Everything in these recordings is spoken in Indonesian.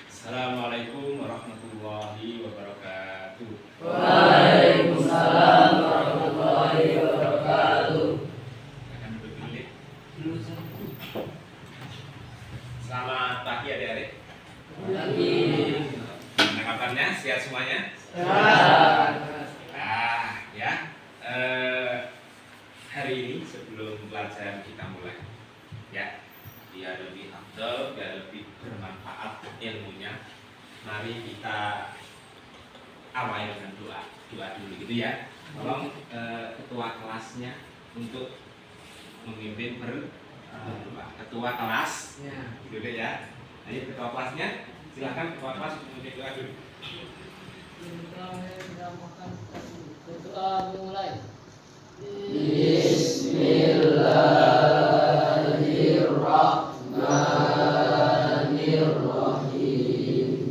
Assalamualaikum warahmatullahi wabarakatuh. Waalaikumsalam warahmatullahi wabarakatuh. Akan berkulit. Selamat pagi adik-adik. Pagi. Gimana kabarnya? Sehat semuanya? Sehat. Ya. Hari ini sebelum pelajaran kita mulai, ya, biar lebih afdal, biar lebih bermanfaat ilmunya, mari kita awali dengan doa dulu gitu ya. Tolong ketua kelasnya untuk memimpin berdoa. Ketua kelas, gitu deh ya. Ayo ketua kelasnya, silakan ketua kelas untuk memimpin doa dulu. Berdoa mulai. Bismillahirrahmanirrahim.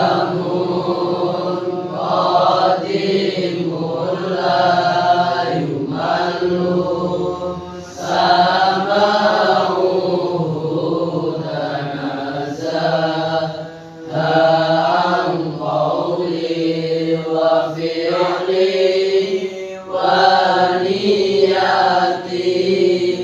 Kalamun qadimul la yumallu sama'uhu tanazzaha an qawli wa fi'li wa niyati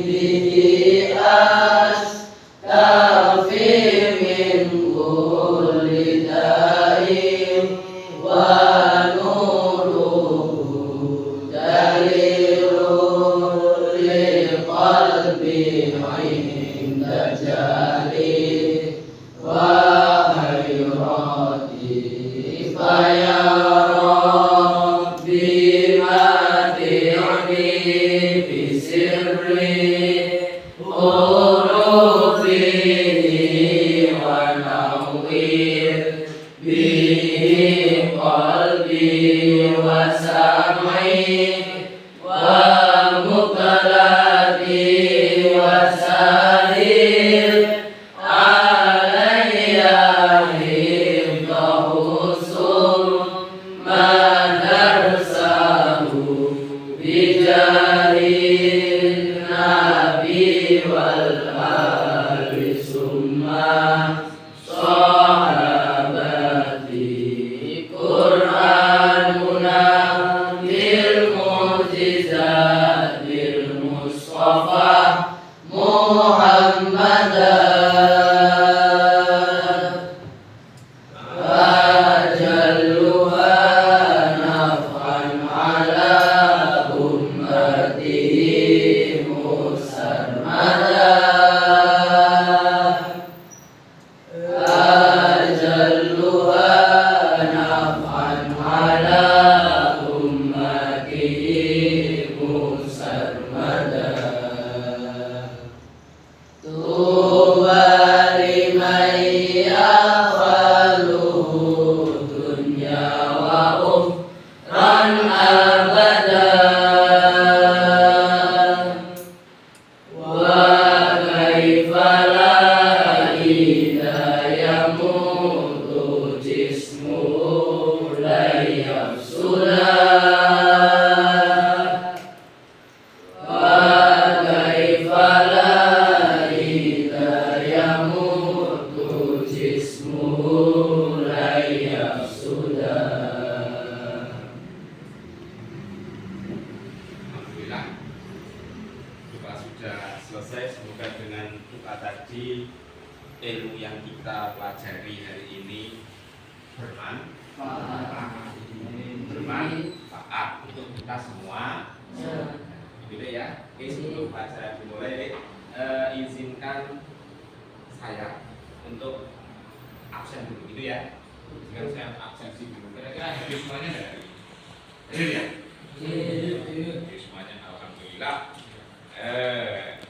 bihi astaghfi min kulli da'in wa nuruhu dalilul lil qalbi 'inda jali wa hayrati fa ya rabbi mati'ni bi sirri hurufihi wa nawwir bihi qalbi wa sam'i wa muqallati wa sahil alayya hibdahu summa darsahu bijahil nabi wal ali summa sahabati Qur'anuna bil mu'jizatil Mustafa Muhammadan ajalluha naf'an ala ummatihi musarmada ajalluha naf'an ala ummatihi musarmada tuba liman yafaluhu dunya wa ukhran abada wa kaifa la idha yamutu jismu la yafsuda wa kaifa la idha yamutu jismu la yafsuda. Alhamdulillah, doa sudah selesai. Semoga dengan doa tadi ilmu yang kita pelajari hari ini bermanfaat untuk kita semua. Gitu ya. Oke, sebelum pelajaran dimulai, izinkan saya untuk absen dulu, gitu ya. Izinkan saya absensi dulu. Kira-kira hadir semuanya nggak hari ini? Hadir ya? Hadir semuanya, alhamdulillah.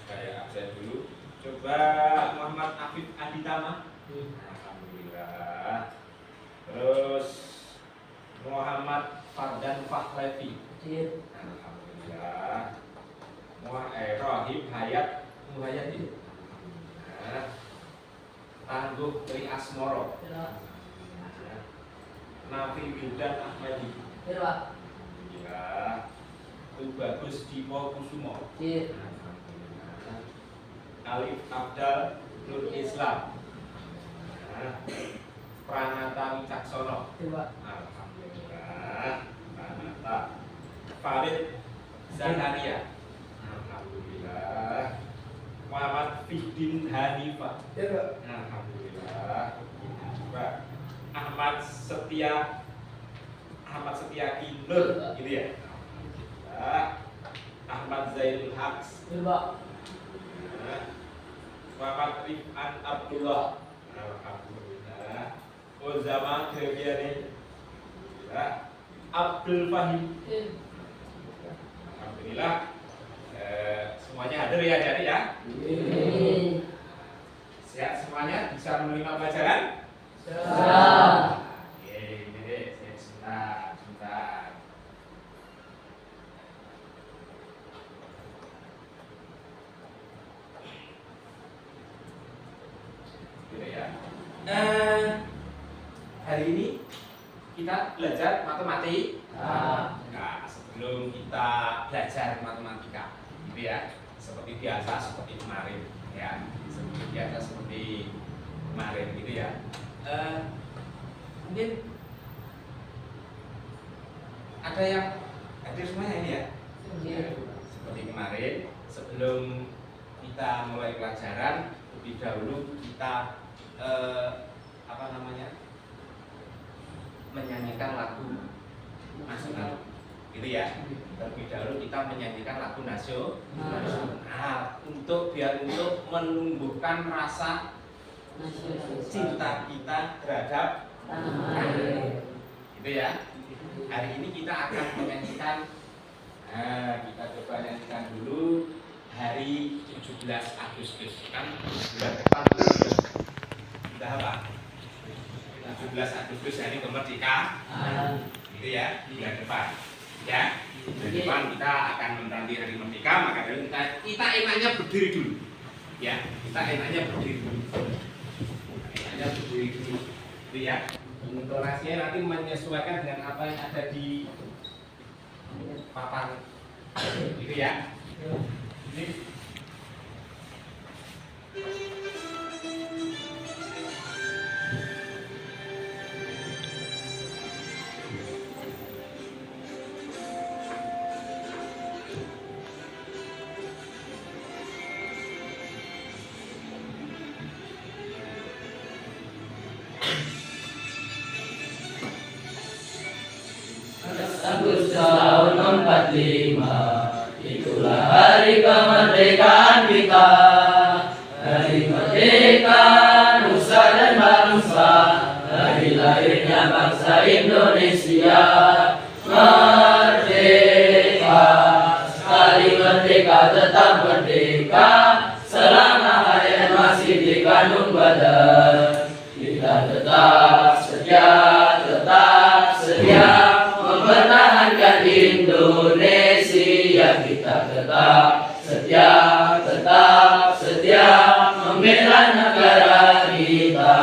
Saya absen dulu. Coba Muhammad Afif Aditama. Alhamdulillah. Terus Muhammad Fardan Fakhlevi. Alhamdulillah. Rohib Hayat Muhayyadi. Alhamdulillah. Tangguh Tri Asmoro. Nafi Wildan Ahmadi. Alhamdulillah. Tubagus Dipo Kusumo. Alhamdulillah. Alif Abdal Nur Islam. Pranata Wicaksono. Alhamdulillah. Pranata. Farid Zakaria. Alhamdulillah. Muhammad Fihdin Hanifah. Alhamdulillah. Ahmad Setia Kinur, gitu ya. Ahmad Zainul Haq. Muhammad Rifan Abdullah. Alhamdulillah. Uzama Kebiani. Abdul Fahim. Alhamdulillah. Semuanya hadir ya jadi ya. Siap semuanya bisa menerima pelajaran? Siap. Oke, ini deh, sebentar. Gitu ya. Hari ini kita belajar matematika. Nah, sebelum kita belajar matematika, gitu ya, seperti biasa, seperti kemarin, ya, seperti biasa, seperti kemarin, gitu ya. Mungkin ada yang hadir semuanya ini ya. Seperti kemarin, sebelum kita mulai pelajaran, lebih dahulu kita menyanyikan lagu nasional, gitu ya. Terlebih dahulu kita menyanyikan lagu nasional untuk menumbuhkan rasa cinta kita terhadap tanah air, gitu ya. Hari ini kita akan menyanyikan, kita coba nyanyikan dulu hari 17 Agustus, kan bulan depan kita apa? 17 Agustus hari kemerdekaan, gitu ya, bulan depan, ya. Bulan depan kita akan menanti hari merdeka, maka dari kita enaknya berdiri dulu, ya. Kita enaknya berdiri dulu, gitu ya. Intonasinya nanti menyesuaikan dengan apa yang ada di papan, gitu ya. Ini Agustus tahun 45, itulah hari kemerdekaan kita. Hari merdeka nusa dan bangsa, hari lahirnya bangsa Indonesia. Merdeka, sekali merdeka tetap merdeka, selama hayat masih dikandung badan. Kita tetap setia mempertahankan Indonesia. Kita tetap setia membela negara kita.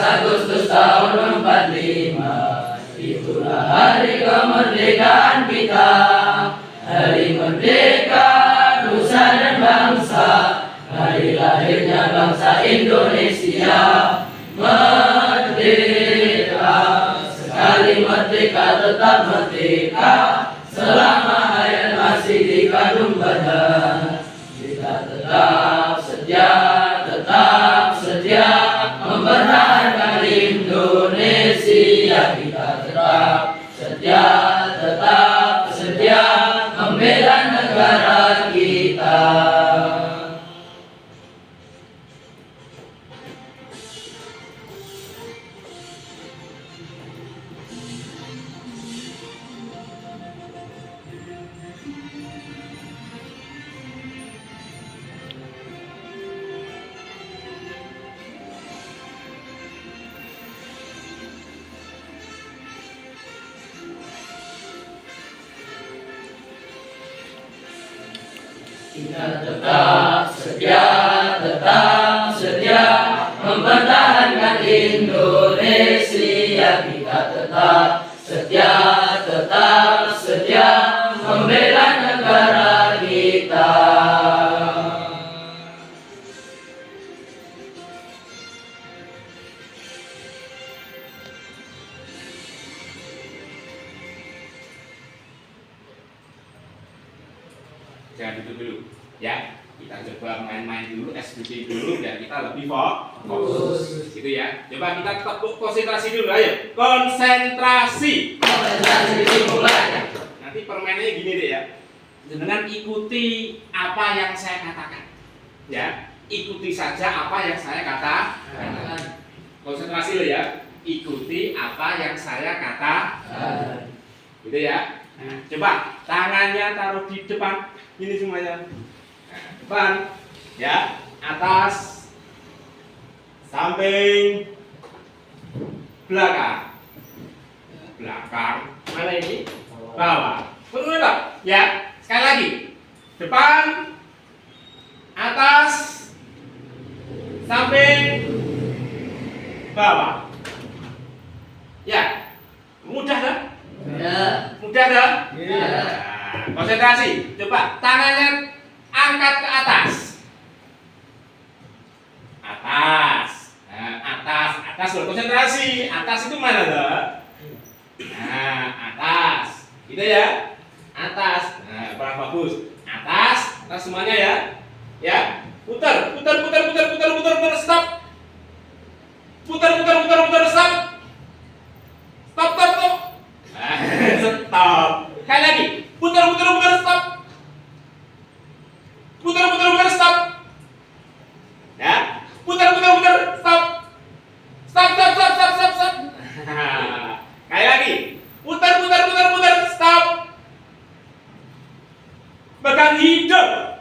Agustus tahun 45, itulah hari kemerdekaan kita. Hari merdeka nusa dan bangsa, hari lahirnya bangsa Indonesia. Merdeka, sekali merdeka tetap merdeka, selama hayat masih dikandung badan. Kita tetap setia mempertahankan Indonesia. Kita tetap setia membela negara kita. Kita tetap setia mempertahankan Indonesia. Kita tetap setia membela negara kita. Jangan duduk dulu, ya. Kita coba main-main dulu, SBB dulu, biar kita lebih fokus. Gitu ya. Coba kita tetap konsentrasi dulu, ayo. Konsentrasi. Dimulai. Nanti permainannya gini deh ya. Dengan ikuti apa yang saya katakan. Ya, ikuti saja apa yang saya katakan. Konsentrasi lo ya. Ikuti apa yang saya katakan. Gitu ya. Nah, coba tangannya taruh di depan. Ini semuanya. Nah, depan, ya, atas, samping, belakang, mana ini? Bawah. Betul, ya. Sekali lagi, depan, atas, samping, bawah. Ya, mudah kan? Ya. Mudah kan? Ya. Nah, konsentrasi. Coba tangannya angkat ke atas. Atas loh, konsentrasi. Atas itu mana loh? Nah, atas. Gitu ya. Atas. Nah, kurang bagus. Atas semuanya ya. Ya. Putar, stop. Putar, stop. Stop. Stop. Sekali lagi. Putar, stop. Putar, stop. Ya. Putar, stop. Stop. Sekali lagi. Putar, stop. Pegang hidung.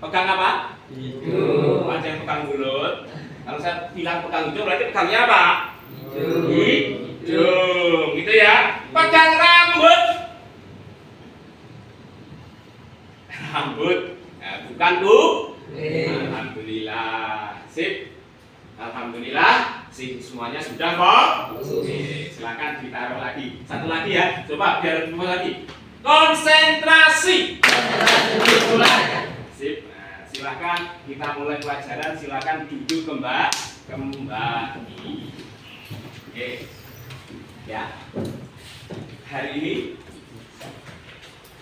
Pegang apa? Hidung. Ada yang pegang mulut. Kalau saya bilang pegang hidung, berarti pegangnya apa? Hidung. Gitu ya. Pegang rambut. Nah, bukan bu. Alhamdulillah. Sip. Alhamdulillah. Sip. Semuanya sudah kok. Oke, silakan ditaruh lagi. Satu lagi ya. Coba biar lebih lagi. Konsentrasi. Sip. Nah, silakan kita mulai pelajaran. Silakan duduk kembali. Oke. Ya. Hari ini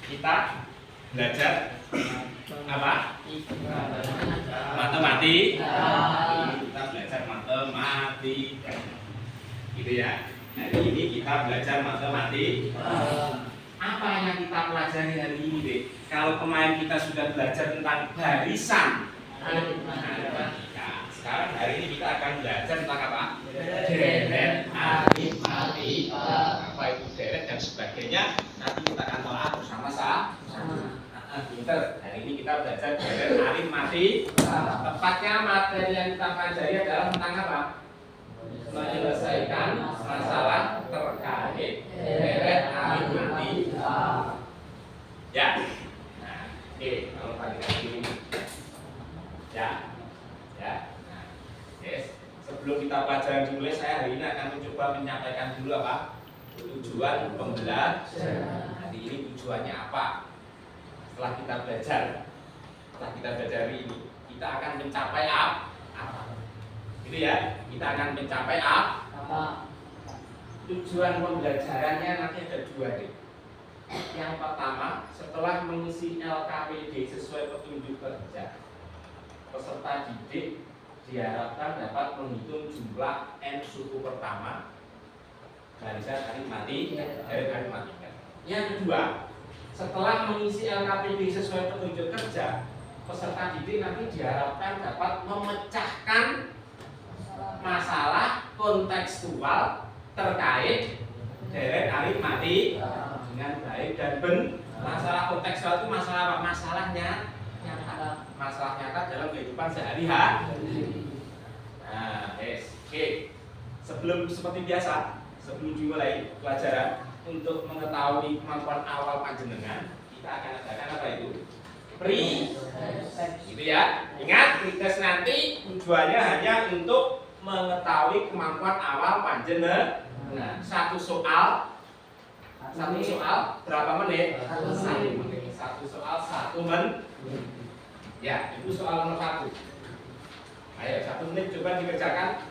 kita belajar apa? Matematika. Kita belajar matematika. Gitu ya. Hari ini kita belajar matematika. Apa yang kita pelajari hari ini, Dek? Kalau kemarin kita sudah belajar tentang barisan matematika. Sekarang hari ini kita akan belajar tentang apa? Deret aritmatika. Apa itu deret dan sebagainya? Nanti kita akan telah bersama-sama. Pinter. Hari ini kita belajar deret aritmatika. Tepatnya materi yang kita pelajari adalah tentang apa? Menyelesaikan masalah terkait deret aritmatika. Ya. Nah, oke. Kalau tadi ini, ya. Nah, yes. Sebelum kita pelajaran dimulai, saya hari ini akan mencoba menyampaikan dulu apa? Tujuan pembelajaran. Hari ini tujuannya apa? Setelah kita belajar hari ini, kita akan mencapai apa? Gitu ya, kita akan mencapai apa? Tujuan pembelajarannya nanti ada dua deh. Yang pertama, setelah mengisi LKPD sesuai petunjuk kerja, peserta didik diharapkan dapat menghitung jumlah n suku pertama barisan aritmatika. Yang kedua, setelah mengisi LKPD sesuai petunjuk kerja, peserta didik nanti diharapkan dapat memecahkan masalah kontekstual terkait deret aritmatika dengan baik dan benar. Masalah kontekstual itu masalah apa? Masalah nyata dalam kehidupan sehari-hari. Nah, oke. Sebelum seperti biasa, sebelum dimulai pelajaran, untuk mengetahui kemampuan awal panjenengan, kita akan adakan apa itu? Gitu ya. Ingat, pretest nanti tujuannya hanya untuk mengetahui kemampuan awal panjenengan. Satu soal berapa menit? 1 menit. Satu soal 1 menit. Ya, itu soal nomor 1. Ayo, 1 menit coba dikerjakan.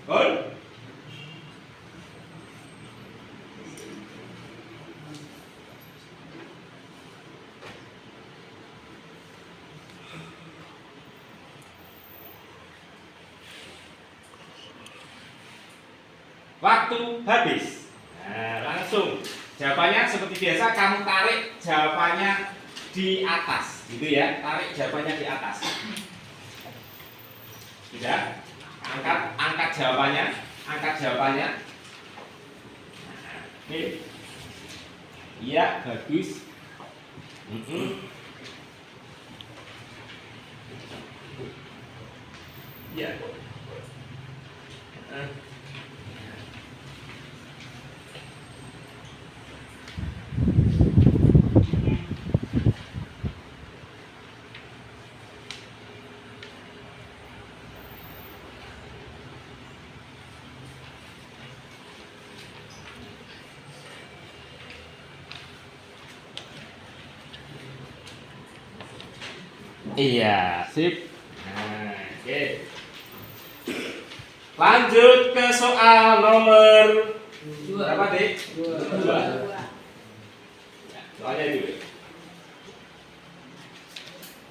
Good. Waktu habis. Nah, langsung jawabannya seperti biasa, kamu tarik jawabannya di atas, gitu ya. Tarik jawabannya di atas. Tidak? Angkat jawabannya. Nah, ini. Iya, bagus. Iya. Iya, sip. Nah, oke. Lanjut ke soal nomor berapa, Dik? 2. Soalnya itu.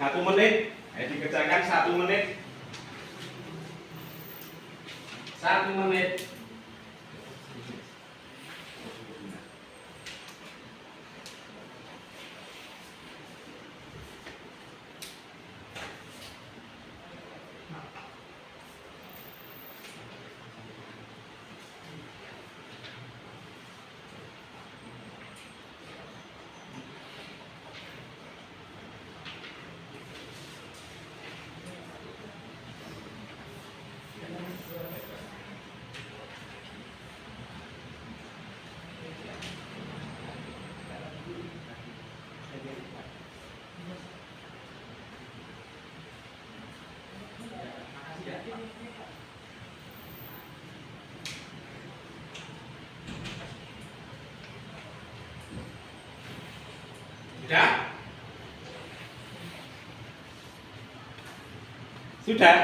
1 menit. Ayo dikerjakan 1 menit. 1 menit. Sudah? Sudah?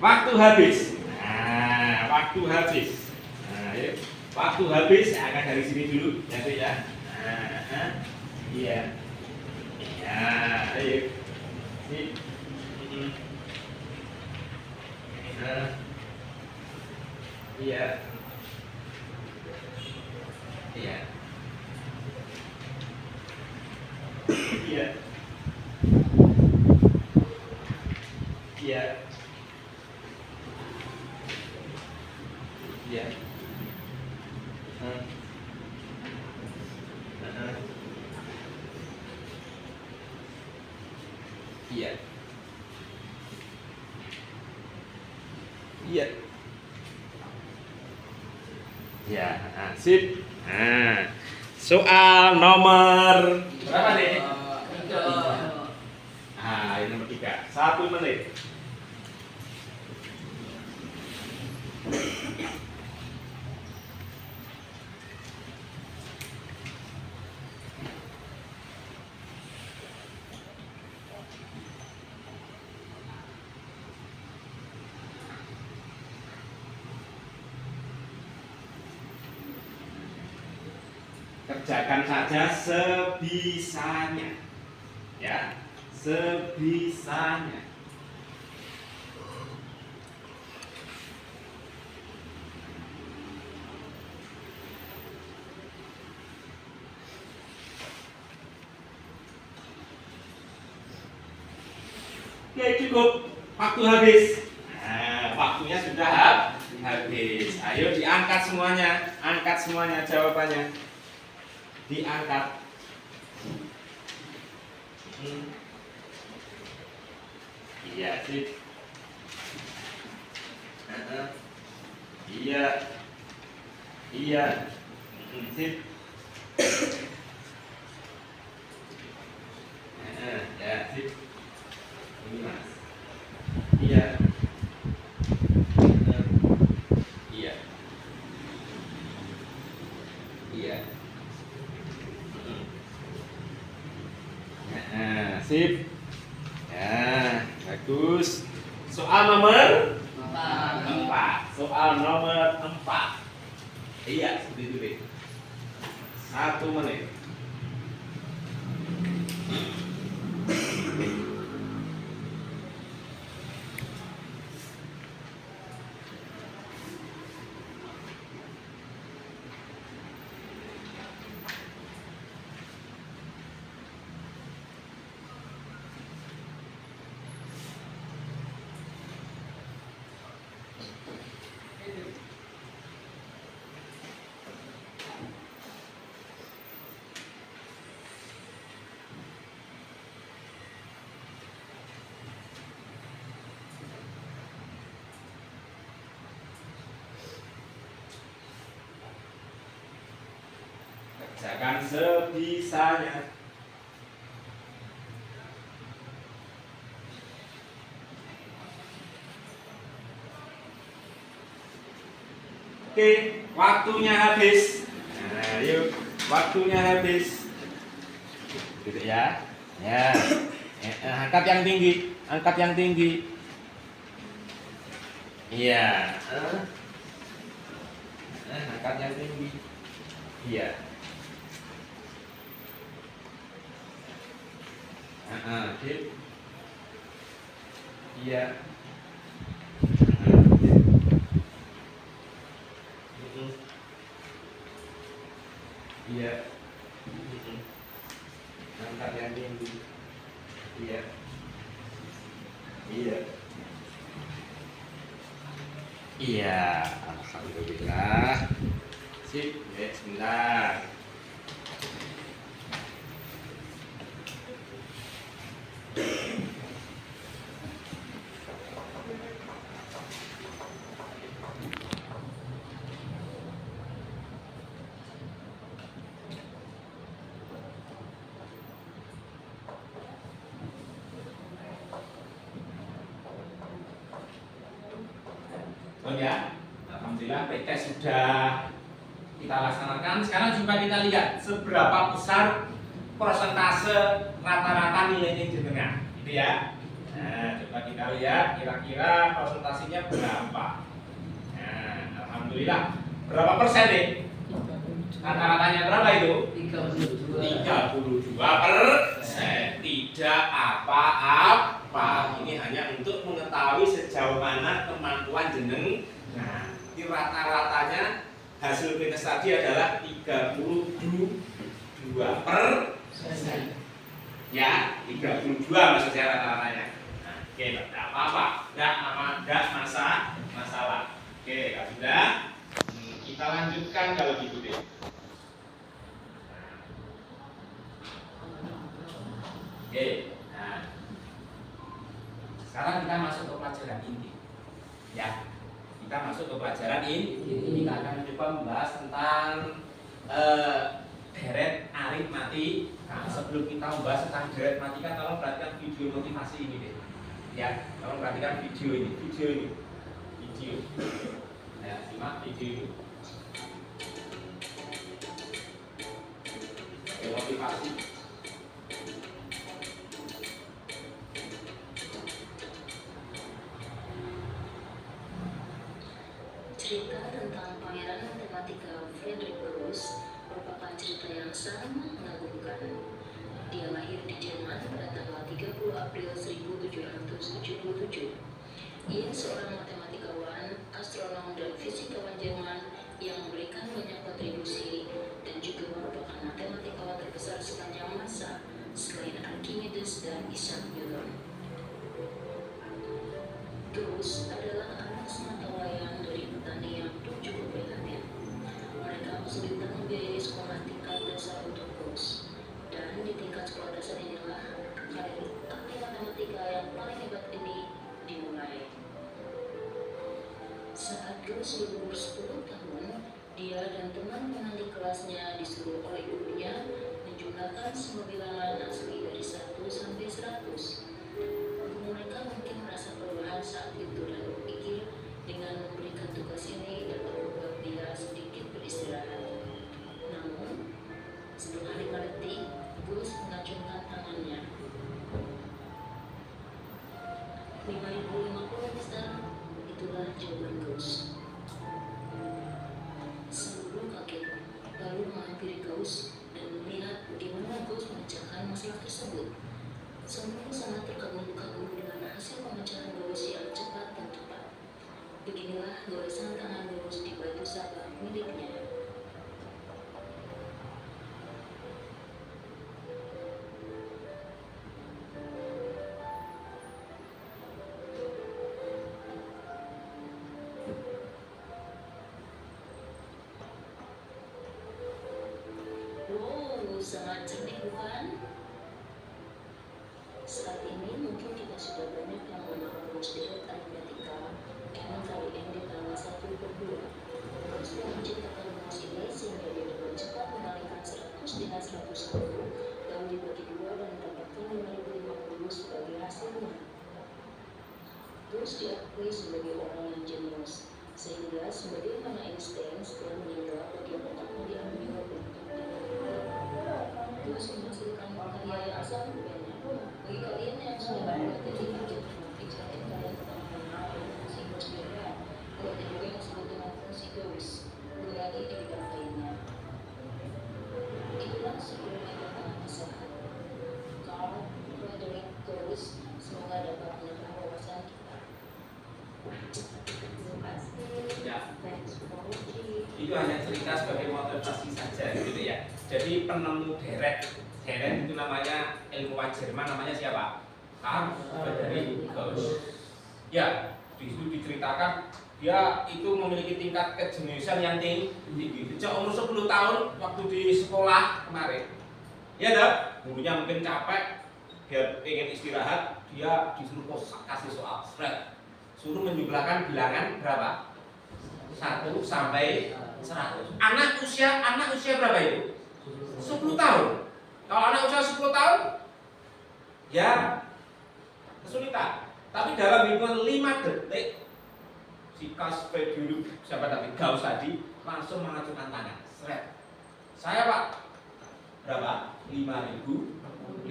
Waktu habis. Nah, waktu habis. Nah, yuk. Waktu habis akan dari sini dulu, ya. Nah, iya. Ya, ayo. Sip. Nah, iya. Iya. Iya. Iya. Iya. Iya. Iya. Ya, sip. Nah, soal nomor berapa nih? 3. Ah, yang nomor 3. 1 menit. Kerjakan saja sebisanya, ya, sebisanya. Oke, cukup. Waktu habis. Nah, waktunya sudah habis. Ayo diangkat semuanya, angkat semuanya jawabannya. Diangkat. Iya, sip. Iya. Iya. Sip. Ya, sip. Ini Mas. Iya. Iya. Iya. Sip. Ya, bagus. Soal nomor 4. Soal nomor 4. Iya, seperti itu deh. 1 menit. Kerjakan sebisanya. Oke, waktunya habis. Nah, yuk, waktunya habis. Gitu ya. Ya. Angkat yang tinggi, angkat yang tinggi. Iya. Angkat yang tinggi. Iya. Sip. Iya. Iya. Angkat yang tinggi. Iya. Iya. Iya. Alhamdulillah. Sip. Ya, sebentar. Oh ya, alhamdulillah PK sudah kita laksanakan. Sekarang coba kita lihat seberapa besar persentase rata-rata nilai jenengan, gitu ya. Nah, coba kita lihat kira-kira persentasenya berapa. Nah, alhamdulillah berapa persen nih? Rata-ratanya berapa itu? 32%. Tidak apa-apa. Ini hanya untuk mengetahui sejauh mana kemampuan jeneng. Nah, di rata-ratanya hasil tes tadi adalah 32%. Ya, 32 maksud saya rata-ratanya. Nah, oke, tidak apa-apa. Tidak masalah. Oke, kalau sudah, kita lanjutkan kalau gitu deh. Oke, nah, sekarang kita masuk ke pelajaran inti. Ya, kita masuk ke pelajaran inti. Kita akan coba membahas tentang deret aritmatika. Nah, sebelum kita membahas tentang deret matematika, tolong perhatikan video motivasi ini deh. Ya, tolong perhatikan video ini. Ya, simak video ini. Motivasi. Cerita tentang pangeran matematika Friedrich Gauss merupakan cerita yang sangat mengagumkan. Dia lahir di Jerman pada tanggal 30 April 1777. Ia seorang matematikawan, astronom, dan fisikawan Jerman yang memberikan banyak kontribusi dan juga merupakan matematikawan terbesar sepanjang masa selain Archimedes dan Isaac Newton. Gauss adalah anak sematawayang dari petani yang cukup prihatin. Mereka kesulitan membiayai sekolah tingkat dasar untuk Gauss, dan di tingkat sekolah dasar inilah karir ahli matematika yang paling hebat ini dimulai. Saat Gauss berumur 10 tahun, dia dan teman-teman di kelasnya disuruh oleh gurunya menjumlahkan semua bilangan asli dari 1 sampai 100. Mereka mungkin merasa kelelahan saat itu dan berpikir dengan memberikan tugas ini dapat membuat dia sedikit beristirahat. Namun, setelah 5 detik, Gauss mengacungkan tangannya. 5.050 besar, itulah jawaban Gauss. Sang guru kaget, lalu menghampiri Gauss dan melihat bagaimana Gauss memecahkan masalah tersebut. Semua sangat terkagum-kagum dengan hasil pemecahan Gauss yang cepat dan tepat. Beginilah goresan tangan Gauss di batu sabak miliknya. Wow, sangat cerdik bukan? Saat ini mungkin kita sudah banyak yang mengenal rumus deret aritmatika M kali N ditambah 1/2. Terus dia menciptakan rumus ini sehingga dia dapat cepat mengalihkan 100 dengan 101 lalu dibagi 2 dan mendapatkan 5.050 sebagai hasilnya. Terus diakui sebagai orang yang jenius, sehingga sebagaimana Einstein setelah meninggal bagian otaknya diambil untuk diteliti. Terus menghasilkan karya yang sangat banyak. Bagi kalian yang sudah membuat jadi cari kalian tetap mengenal fungsi Gauss deret. Kalau ada juga yang disebut dengan fungsi Gauss, belum lagi di bidang lainnya. Itulah sebelum kita tengah masalah. Carl Friedrich Gauss, semoga dapat menambah wawasan kita. Terima kasih. Ya. Thanks for watching. Itu hanya cerita sebagai motivasi saja gitu ya. Jadi penemu deret itu namanya ilmuwan Jerman, namanya siapa? Carl Friedrich Gauss. Ya, di situ diceritakan dia itu memiliki tingkat kejeniusan yang tinggi. Sejak umur 10 tahun waktu di sekolah kemarin. Ya dah, gurunya mungkin capek, dia ingin istirahat, dia disuruh kasih soal spread. Suruh menjumlahkan bilangan berapa? 1 sampai 100. Anak usia berapa itu? 10 tahun. Kalau anak usia 10 tahun, ya kesulitan. Tapi dalam hitungan 5 detik, si Carl Friedrich Gauss tadi langsung mengacungkan tangan. Seret. Saya Pak, berapa? 5.000.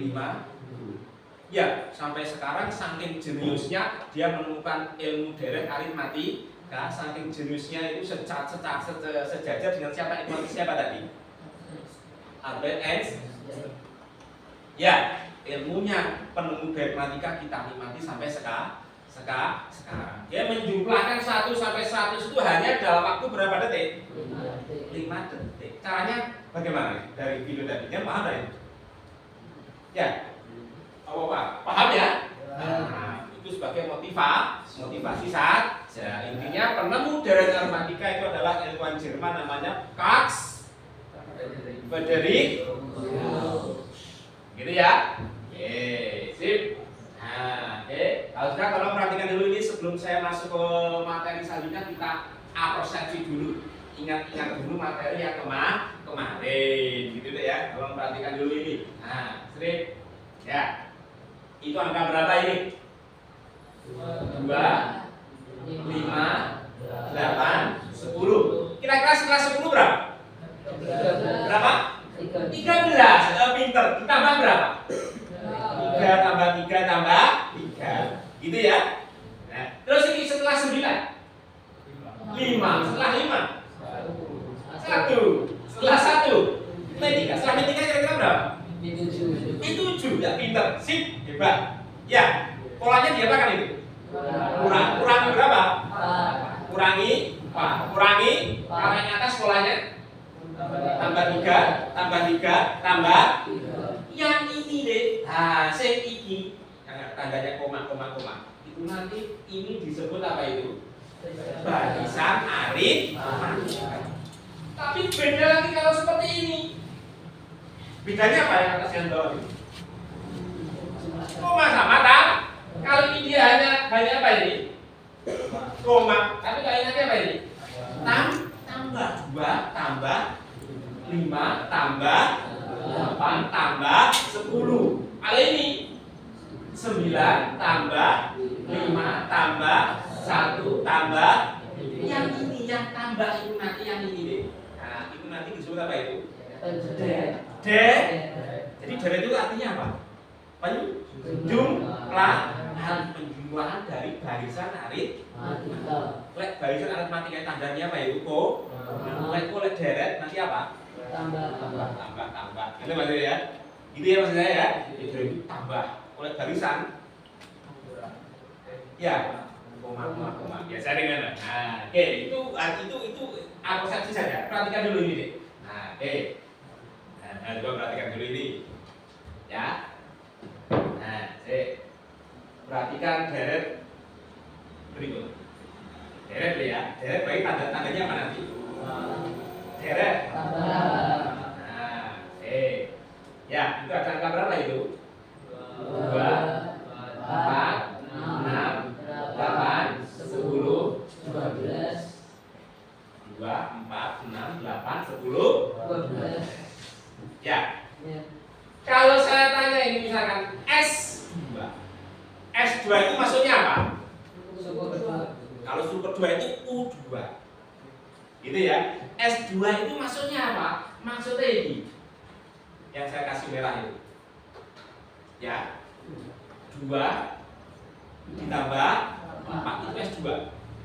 Ya, sampai sekarang saking jeniusnya dia menemukan ilmu deret aritmatika, saking jeniusnya itu sejajar dengan siapa tadi? Albert Einstein. Ya, ilmunya penemu deret matematika kita nikmati sampai sekarang. Dia menjumlahkan 1 sampai 100 itu hanya dalam waktu berapa detik? 5 detik. Caranya bagaimana? Dari video tadi, kan paham ya? Ya. Apa? Paham ya? Nah, itu sebagai motivasi saja. Intinya penemu deret aritmatika itu adalah ilmuwan Jerman namanya Carl Friedrich Gauss. Gitu ya? Oke, sip. Nah, oke. Harusnya kalau perhatikan dulu ini sebelum saya masuk ke materi selanjutnya, kita apresiasi dulu. Ingat dulu materi yang kemarin, gitu deh ya. Tolong perhatikan dulu ini. Nah, strip. Ya. Itu angka berapa ini? 2, 5, 8, 10. Kira-kira setelah 10 berapa? Berapa? 13. Pinter. Ditambah berapa? 3 tambah 3 tambah 3. Gitu ya. Nah, terus ini setelah 9. 5. Setelah 5. 1. Setelah 1. Min 3. Setelah min 3 kira-kira berapa? Min 7. Ya, pinter. Sip. Hebat. Ya. Polanya diapakan itu? Kurangi berapa? Kurangi 4. Kurangi. Kalau yang atas polanya tambah 3, tambah 3, tambah yang ini deh. Nah, sing ini yang tandanya koma. Itu nanti ini disebut apa itu? Barisan aritmatika. Tapi beda lagi kalau seperti ini. Bedanya apa yang atas yang bawah ini? Koma sama tam. Kalau ini dia hanya apa ini? Koma. Tapi kalau ini apa ini? Tambah 2 tambah 5 tambah 8 tambah 10. Kalau ini 9 tambah 5 tambah 1 tambah yang ini, yang tambah itu nanti yang ini deh. Nah, itu nanti disebut apa itu? Jadi deret itu artinya apa? Penjumlahan dari barisan aritmatika. Barisan aritmatika tandanya apa itu? Lek deret nanti apa? Tambah. Gitu maksudnya ya? Gitu ya maksudnya ya? Itu tambah oleh barisan. Ya, koma. Biasa dengan. Nah, oke, itu abstraksi saja. Perhatikan dulu ini deh. Nah, oke. Nah, coba perhatikan dulu ini. Ya. Nah, perhatikan deret berikut. Deret ya. Deret baik tandanya apa nanti? Deret. Nah, ya, itu ada angka berapa itu? 2, 4, 6, 8, 10, 12. 2, 4, 6, 8, 10, 12. Ya. Kalau saya tanya ini misalkan S2. S2 itu maksudnya apa? Kalau suku kedua itu U2. Gitu ya. S2 itu maksudnya apa? Maksudnya ini. Yang saya kasih merah itu. Ya. 2 ditambah 4 itu S2.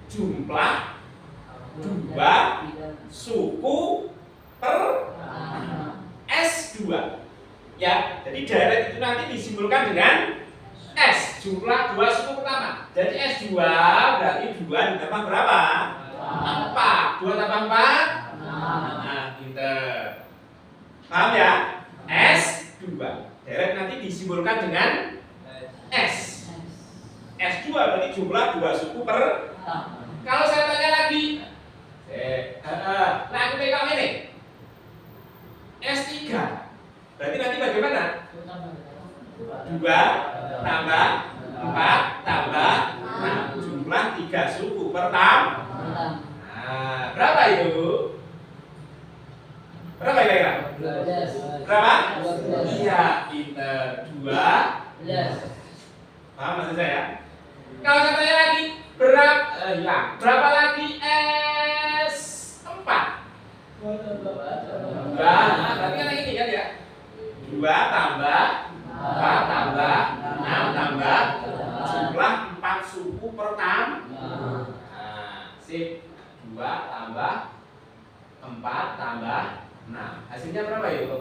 Jumlah 2 suku per S2. Ya, jadi deret itu nanti disimbolkan dengan S, jumlah 2 suku pertama. Jadi S2 berarti 2 ditambah berapa? 4. 2 tambah 4? Nah, pinter. Paham ya? S2. Deret nanti disimbolkan dengan S. S2 berarti jumlah 2 suku per. Kalau saya tanya lagi, nah aku pegang ini S3 berarti nanti bagaimana? 2 tambah 4 tambah 6 jumlah 3 suku pertama. Nah, berapa itu? Berapa kira-kira? Berapa? Iya, pinter. 12. Paham maksud saya? Kalau saya tanya lagi, berapa lagi S4? 2. Berarti kan ini kan ya? 2 tambah 4 tambah 6 tambah jumlah 4 suku pertama. Nah, sip. 2 tambah 4 tambah 6. Hasilnya berapa itu?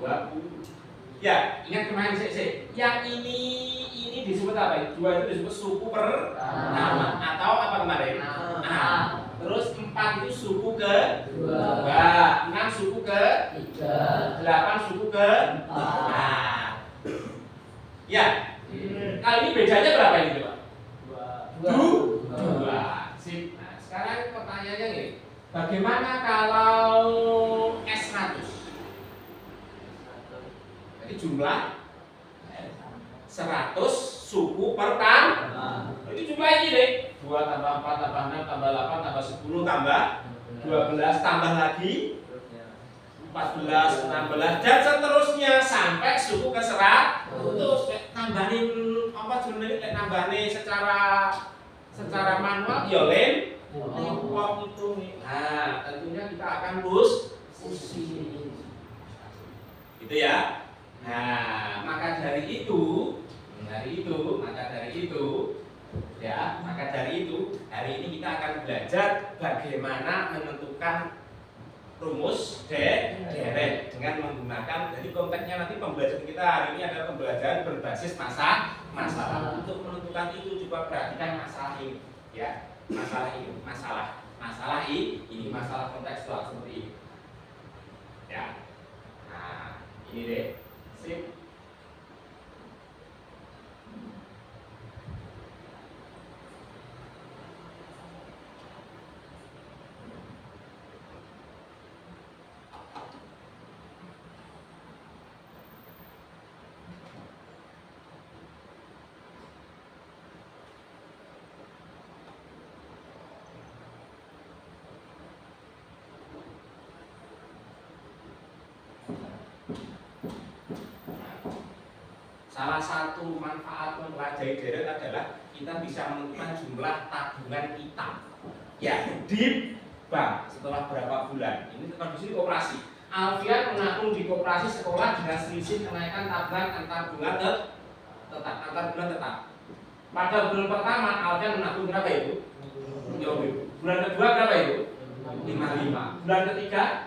20. Ya, ingat kemarin yang ini disebut apa? 2 itu disebut suku pertama atau apa kemarin? Terus 4 itu suku ke 2, 6 suku ke 3, 8 suku ke 4. Ya. Kali ini bedanya berapa ini coba? 2. Sip. Nah, sekarang pertanyaannya nih. Bagaimana kalau S100? Jadi jumlah 100 suku pertama. Itu jumlah ini deh. 2 tambah 4 tambah 6 tambah 8 tambah 10 tambah 12 tambah lagi 14, 16 dan seterusnya sampai suku ke 100. Nambahin apa jenenge lek nambahne secara manual ya Len. Wong itu nih. Nah, tentunya kita akan pusing. Gitu ya. Nah, maka dari itu ya, hari ini kita akan belajar bagaimana menentukan rumus deret dengan menggunakan, jadi konteksnya nanti pembelajaran kita hari ini adalah pembelajaran berbasis masalah. Untuk menentukan itu coba perhatikan masalah ini ya. Masalah ini masalah kontekstual seperti ini. Ya. Nah, ini deh. Sip. Salah satu manfaat mempelajari deret adalah kita bisa menentukan jumlah tabungan kita ya di bank setelah berapa bulan. Ini kondisi koperasi. Alfian menabung di koperasi sekolah dengan selisih kenaikan tabungan antar bulan tetap. Pada bulan pertama Alfian menabung berapa itu? Bulan kedua berapa itu? 55. Bulan ketiga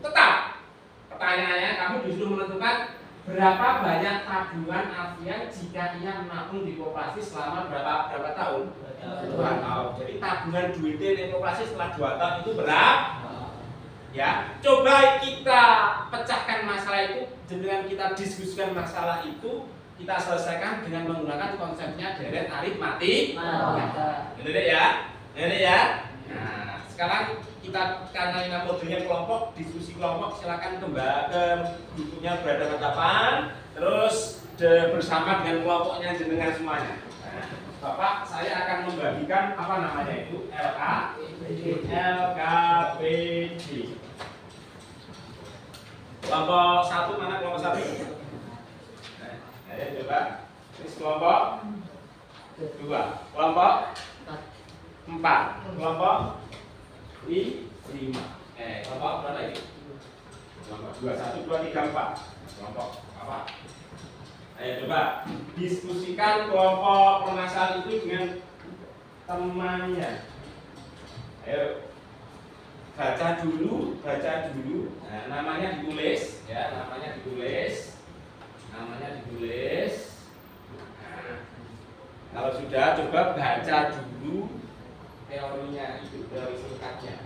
tetap. Pertanyaannya, kamu disuruh menentukan berapa banyak tabungan Alfian jika ia menabung di koperasi selama berapa tahun? 2 tahun. Jadi tabungan duitnya di koperasi setelah 2 tahun itu berapa? Ya, coba kita pecahkan masalah itu dengan kita diskusikan masalah itu, kita selesaikan dengan menggunakan konsepnya deret aritmatik. Ini deh ya. Nah, sekarang kita karena ini modelnya kelompok, diskusi kelompok, silakan kembali ke bukunya berada kapan, terus bersama dengan kelompoknya jenengan semuanya. Nah, Bapak saya akan membagikan apa namanya itu LKPD. Kelompok 1 mana kelompok 1? Nah, ya coba. Ini kelompok 2, kelompok 4, kelompok 5. Kelompok berapa ini? Kelompok 2, 1, 2, 3, 4. Kelompok apa? Ayo coba diskusikan kelompok permasalahan itu dengan temannya. Ayo baca dulu. Nah, namanya ditulis ya, namanya ditulis. Nah, kalau sudah coba baca dulu teorinya itu, teori singkatnya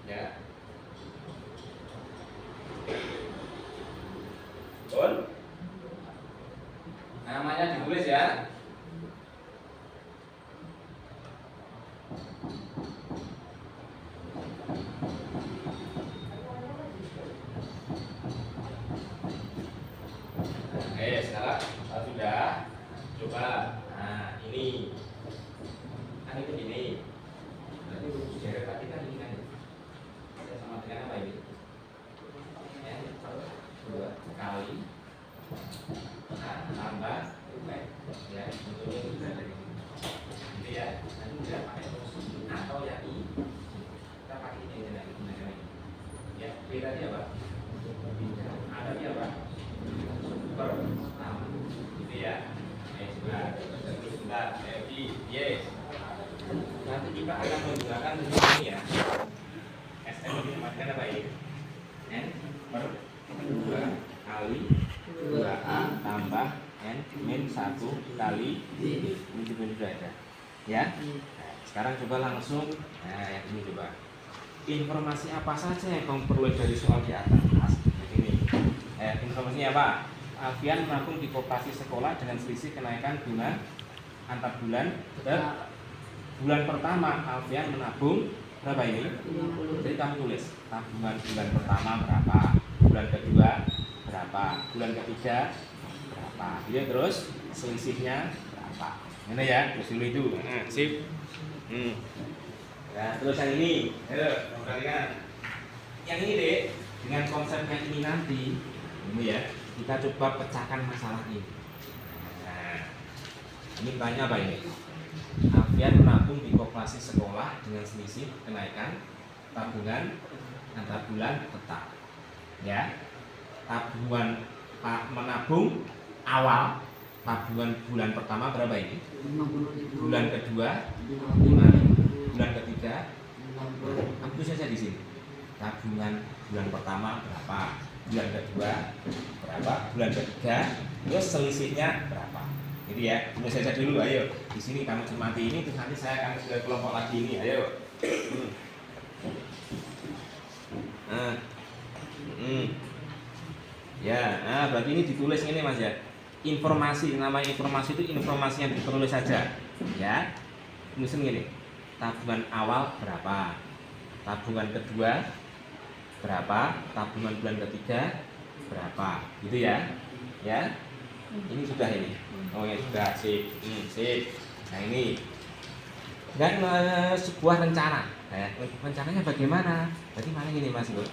ya. Betul? Namanya ditulis ya. Oke, sekarang kalau sudah coba. Nah, ini kan itu gini. Berarti rumus deret tadi kan ini kan. Sama dengan apa ini? Ya, 2 kali tambah ya, bentuknya juga dari ini ya. Nanti bisa pakai rumus atau ya i. Kita pakai ini aja ya. B tadi apa? A tadi apa? Pertama. Gitu ya. Sebentar, yes. Nanti kita akan menggunakan ini ya. SM dinamakan apa ini? N per 2 kali 2A tambah N min 1 kali ini sudah ada ya. Nah, sekarang coba langsung ini coba. Informasi apa saja yang kamu perlu dari soal di atas? Ini informasinya apa? Alfian menabung di koperasi sekolah dengan selisih kenaikan bunga antar bulan. Bulan pertama Alfian menabung berapa ini? 50. Jadi kamu tulis tabungan bulan pertama berapa, bulan kedua berapa, bulan ketiga berapa. Dia terus selisihnya berapa. Ini ya, terus dulu itu. Nah, sip. Ya, terus yang ini, ayo perhatikan. Yang ini deh, dengan konsepnya ini nanti, ini ya, kita coba pecahkan masalah ini. Nah, ini tanya apa ini? Alfian menabung di koperasi sekolah dengan selisih kenaikan tabungan antar bulan tetap. Ya, tabungan menabung awal tabungan bulan pertama berapa ini? Bulan kedua 5.000. Bulan ketiga hapus saja di sini. Tabungan bulan pertama berapa? Bulan kedua berapa? Bulan ketiga, terus selisihnya berapa? Jadi ya, tulis saja dulu. Ayo, di sini kamu cermati ini, terus nanti saya akan ke kelompok lagi ini. Ayo. Ya, nah berarti ini ditulis ini Mas ya. Informasi, namanya informasi itu informasi yang ditulis saja. Ya, tulisin gini. Tabungan awal berapa? Tabungan kedua berapa? Tabungan bulan ketiga berapa? Gitu ya. Ya. Ini sudah ini. Oh ya sudah, sip. Sip. Nah ini. Dan sebuah rencana. Nah, rencananya bagaimana? Berarti mana ini Mas Bro?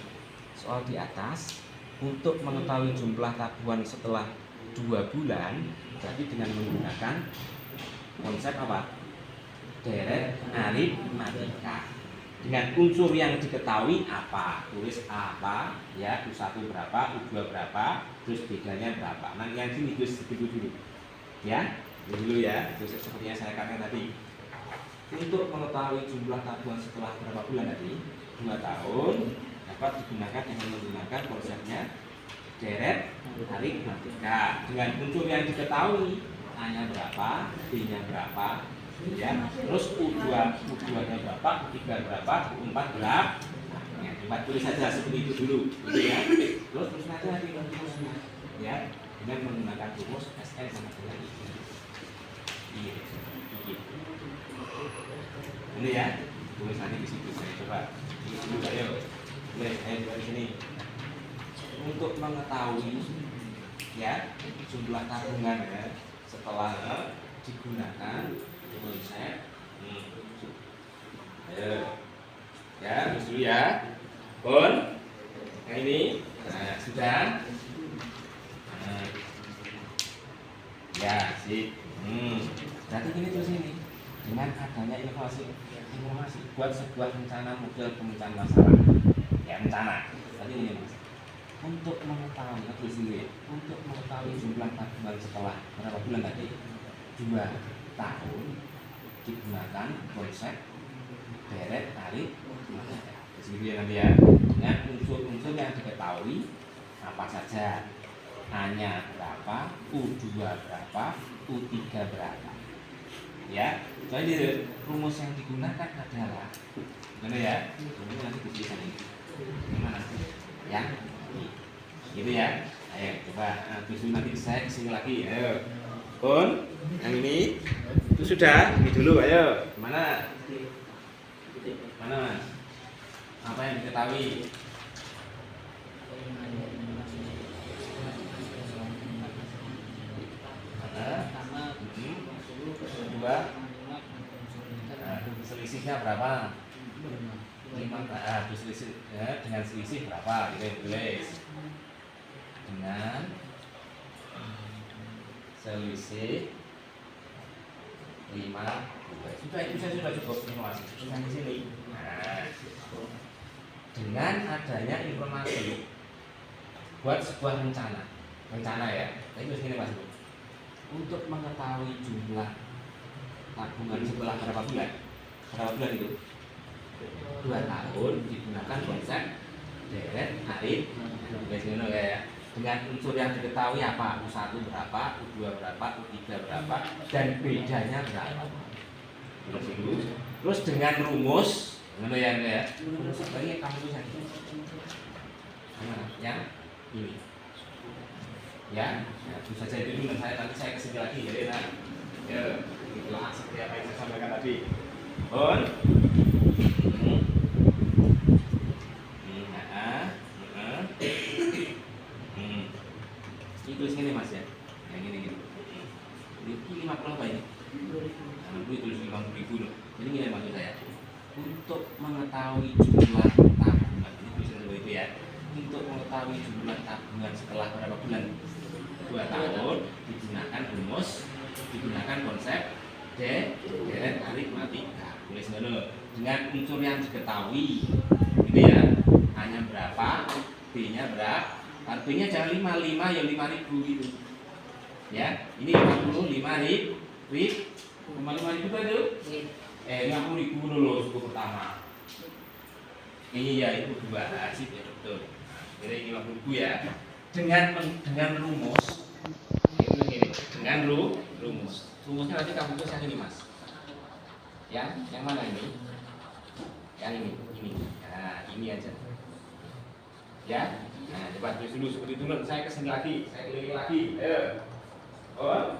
Soal di atas untuk mengetahui jumlah tabungan setelah 2 bulan, berarti dengan menggunakan konsep apa? Deret aritmatika. Dengan unsur yang diketahui apa? Tulis apa? Ya, U1 berapa, U2 berapa, terus bedanya berapa. Nah, yang sini tulis begitu dulu. Ya, dulu ya. Itu seperti yang saya katakan tadi. Untuk mengetahui jumlah tabungan setelah berapa bulan tadi? 2 tahun dapat digunakan dengan menggunakan konsepnya deret aritmatika. Dengan unsur yang diketahui, A-nya berapa, B-nya berapa, ya. Terus U2-nya berapa, U3 berapa, U4 berapa. Ya, coba tulis saja seperti itu dulu, gitu ya. Terus aja nanti rumusnya, ya, dengan menggunakan rumus SN sama dengan I. Iya, ini ya, tulis nanti di situ. Saya coba ini dulu, ayo. Di sini. Untuk mengetahui ya jumlah tabungan ya setelah digunakan konsep ya terus dulu ya Bon. Nah ini sudah ya sip. Berarti ini terus ini dengan adanya informasi buat sebuah rencana model pemecahan masalah ya rencana tadi ini Mas. Untuk mengetahui untuk mengetahui jumlah tabungan setelah berapa bulan tadi 2 tahun digunakan konsep deret aritmatika. Jadi ya nanti ya dengan unsur-unsur yang diketahui apa saja, A-nya berapa, U2 berapa, U3 berapa. Ya, jadi rumus yang digunakan adalah mana ya? Ini nanti dituliskan ini. Gimana? Ya. Gitu ya. Ayo coba terus nanti saya kesini lagi. Ayo. Pun yang ini itu sudah ini dulu. Ayo. Mana? Mana Mas? Apa yang diketahui? Kedua selisihnya berapa? 5 selisih ya, dengan selisih berapa? Kita tulis dengan selisih 5. Sudah itu saya sudah cukup informasi. Sudah di sini. Nah, dengan adanya informasi buat sebuah rencana ya. Tapi terus gini Mas. Untuk mengetahui jumlah tabungan setelah berapa bulan? Berapa bulan itu? 2 tahun digunakan konsep deret aritmatika ya. Dengan unsur yang diketahui apa? U1 berapa, U2 berapa, U3 berapa, dan bedanya berapa. Terus dengan rumus, ya. Rumus sebagai kamu tulisan. Yang ini. Ya, bisa saja itu dulu nanti saya kesini lagi ya. Nah, ya, itulah seperti apa yang saya sampaikan tadi. On. Itu sini Mas ya. Yang ini gitu. Ini 50 apa ini? Nah, itu tulis 50.000 loh. Jadi gini maksud saya. untuk mengetahui jumlah tabungan ini bisa dulu itu ya. Untuk mengetahui jumlah tabungan setelah berapa bulan? 2 tahun digunakan konsep deret aritmatika. Tulis dulu dengan unsur yang diketahui gitu ya, hanya berapa, B-nya berapa, B-nya jangan 5 ya 5.000 gitu ya. Ini 55.000 itu 50.000 dulu suku pertama. Ini ya itu 2 sip ya betul. Jadi 50.000 ya. Dengan rumus ini dengan rumus. Rumusnya nanti kamu tulis yang ini Mas. Yang mana ini? Yang ini. Nah, ini aja. Ya. Nah, coba tulis dulu seperti itu. Saya kesini lagi, saya keliling lagi. Ayo.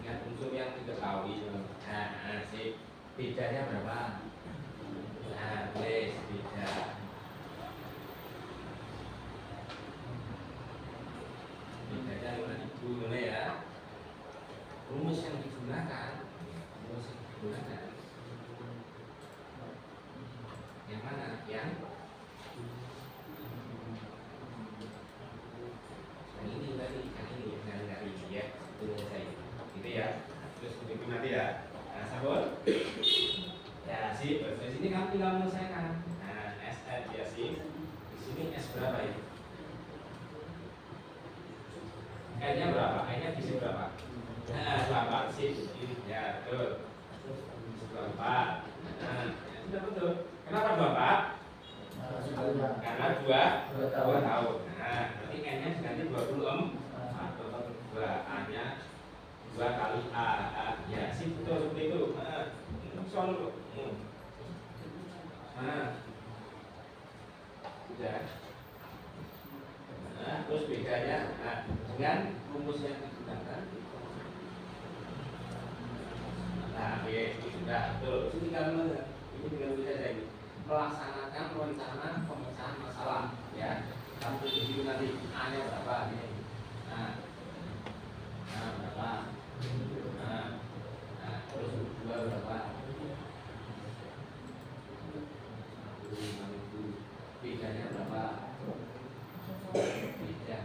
Dengan unsur yang diketahui. Nah, si bedanya berapa? Nah, tulis beda. Bedanya 5.000 boleh ya. Rumus yang digunakan. Yang mana? Yang ini tadi, yang ini ya. Tulis saya. Gitu ya. Terus begitu nanti ya. Nah, sabun. Ya, sih. Di sini kamu tinggal menyelesaikan. Nah, SN ya sih. Di sini S berapa ya? N-nya berapa? N-nya di sini berapa? Nah, 8 sih. Ya, betul. 24. Nah, sudah betul. Kenapa 24? Karena 2 tahun. Nah, nanti N-nya diganti 24. 2 A-nya 2 kali A. Ya, sih betul seperti itu. Soal dulu. Sudah. Nah, terus bedanya dengan rumus yang digunakan. Nah, oke, sudah betul. Ini tinggal bisa jadi melaksanakan rencana pemecahan masalah ya. Kamu di situ nanti A-nya berapa ini. Nah, berapa? Nah, terus 2 berapa? 5.000. Bedanya berapa? Beda.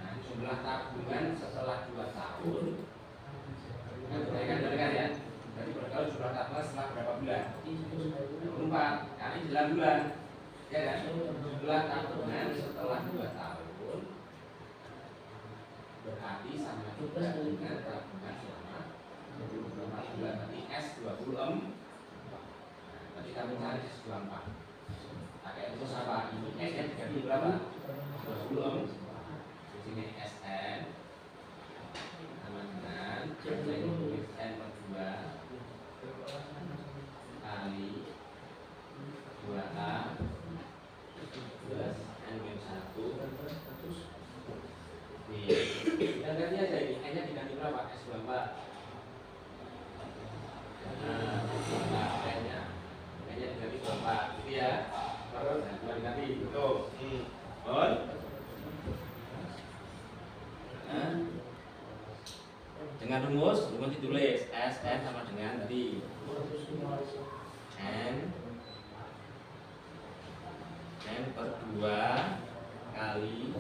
Nah, jumlah tabungan setelah 2 tahun. Dengarkan ya. Jadi berkali jumlah tabungan setelah berapa bulan? 24 kali 9 bulan. Ya kan? Jumlah tabungan setelah 2 tahun berarti sama juga dengan tabungan selama 24 bulan. Berarti S26. Berarti kami cari S24. Pakai rumus apa? Ini S-nya diganti berapa? 26. Di sini SN sama dengan N per 2 kali 2A plus N-1 dan ganti aja ini N-nya diganti berapa? S24. N-nya diganti 24 gitu ya. Terus diganti itu dengan rumus ditulis SN sama dengan tadi N per 2 kali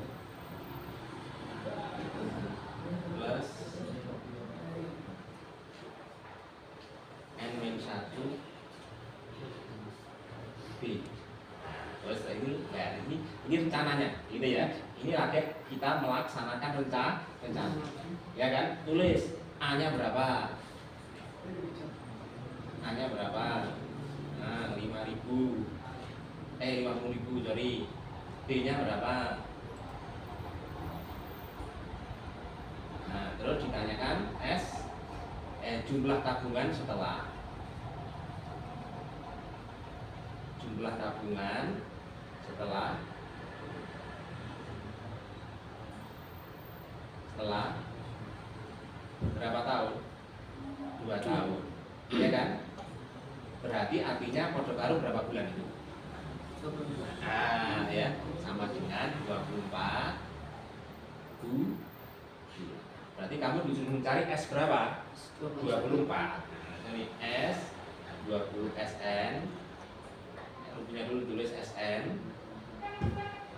plus N-1 B. Terus ini rencananya gitu ya. Ini lagi kita melaksanakan rencana ya kan. Tulis A-nya berapa? A-nya berapa? Nah, 50.000 sorry. B-nya berapa? Nah, terus ditanyakan jumlah tabungan setelah berapa tahun? 2 tahun. Ya kan? Berarti berarti artinya podo karo berapa bulan itu? Nah, ya, sama dengan 24 bulan. Berarti kamu disuruh mencari S berapa? 24. Nah, ini S 20 SN. Rupiahnya dulu tulis SN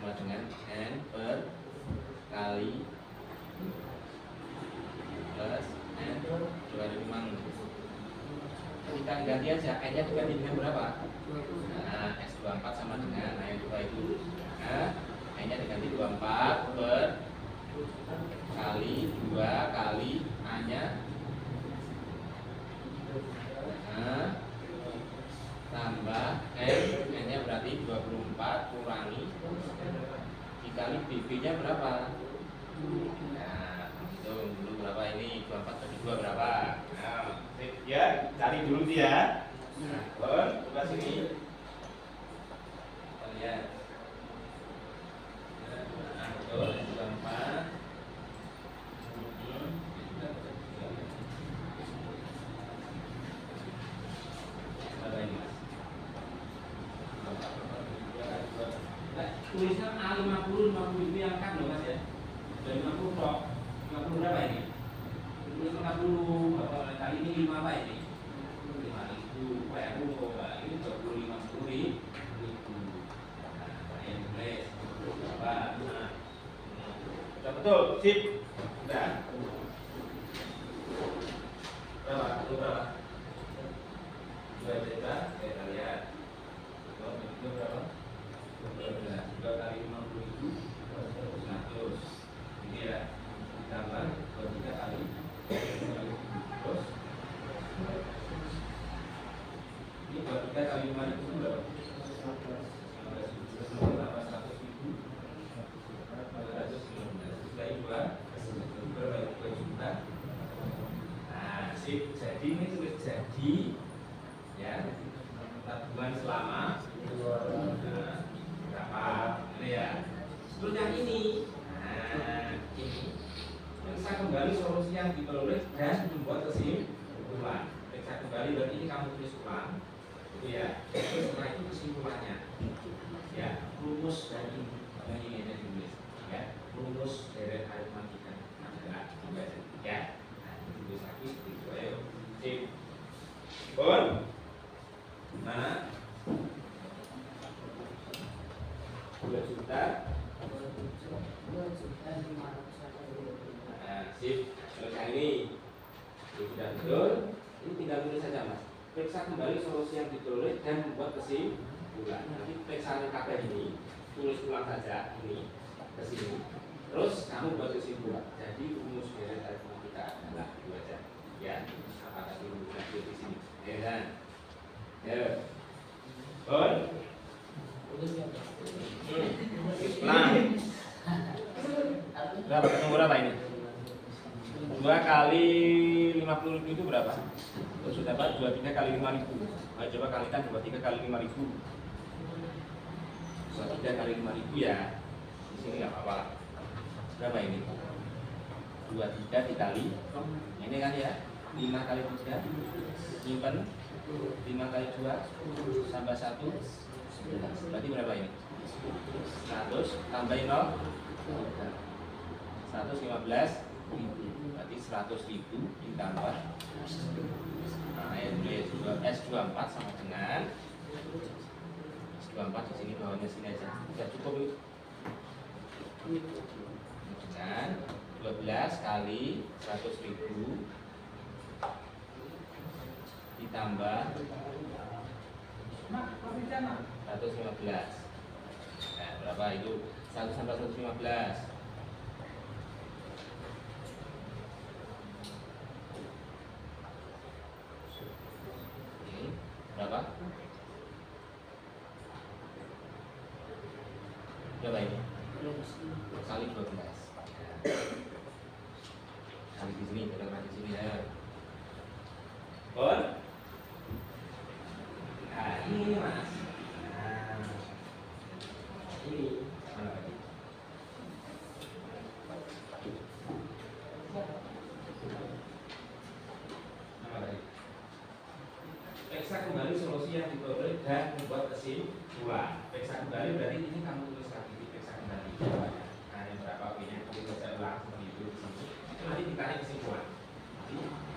sama dengan N per kali plus N dikali 5. Kita ganti aja, N nya diganti dengan berapa? Nah, S24 sama dengan N juga itu. Nah, N nya diganti 24 per kali 2 kali A nya. Nah, tambah N nya berarti 24 kurangi dikali BB nya berapa? Nah, hitung dulu berapa ini? 24 bagi 2 berapa? Nah, ya, cari dulu dia. Nah, coba sini. Kita lihat. Nah, 24. Tulisnya A50 itu yang kan loh Mas ya. Dari 50 kok. 50 berapa ini? Tulis 50 kali ini 5 apa ini? 5.000 PRU ini 25 ribu. Nah, yang tulis berapa? Nah. Sudah betul, sip. Sudah. Berapa? Itu berapa? 2 juta, kita lihat. Itu berapa? 2 kali 50.000 100. Ini ya, ditambah 23 kali 50.000 terus ini 23 kali 5.000 itu berapa? 15.000 tambah 100.000 215. Sudah itu berapa? 2 juta. Nah, sip. Jadi ini tulis jadi ya, tabungan selama berapa? Ini ya. Terus yang ini, nah ini yang saya kembali solusi yang diperoleh dan membuat kesimpulan. Saya kembali berarti ini kamu tulis ulang, itu ya. Terus setelah itu kesimpulannya, ya rumus dari ini yang ditulis, ya rumus dari aritmatika adalah ya. Nah, tulis lagi itu ayo. Sip. Bon. Mana? 2 juta. Nah, sip. Terus yang ini sudah betul. Ini tinggal tulis saja Mas. Periksa kembali solusi yang diperoleh dan membuat kesimpulan. Nanti periksa KP ini tulis ulang saja ini ke sini. Terus kamu buat kesimpulan. Jadi rumus dari aritmatika adalah itu aja. Ya, apakah rumusnya di sini? Ya kan? Ya. Bon. Nah. Berapa? Ketemu berapa ini? 2 kali 50.000 itu berapa? Terus sudah dapat 23 kali 5.000. Ayo coba kalikan 23 kali 5.000. 23 kali 5.000 ya. Di sini enggak apa-apa. Berapa ini? 23 dikali. Ini kan ya. 5 kali 3. Simpan 5 kali 2 tambah 1 11. Berarti berapa ini? 100 tambahin 0 115. Berarti 100.000 ditambah. Nah, S24 sama dengan S24 di sini bawahnya sini aja. Sudah cukup itu. Dengan 12 kali 100.000 ditambah 115. Nah, berapa itu? 1 sampai 115. Berapa? Berapa ini? Kali 12. Kali di sini, kita kali di sini ya. Bon? Nah, ini Mas. Nah, ini mana lagi? yang diperoleh dan membuat kesimpulan. Periksa kembali berarti ini kamu tulis lagi diperiksa kembali jawabannya. Nah, yang berapa B-nya kita baca ulang seperti itu di sini. Itu nanti ditarik kesimpulan. Nanti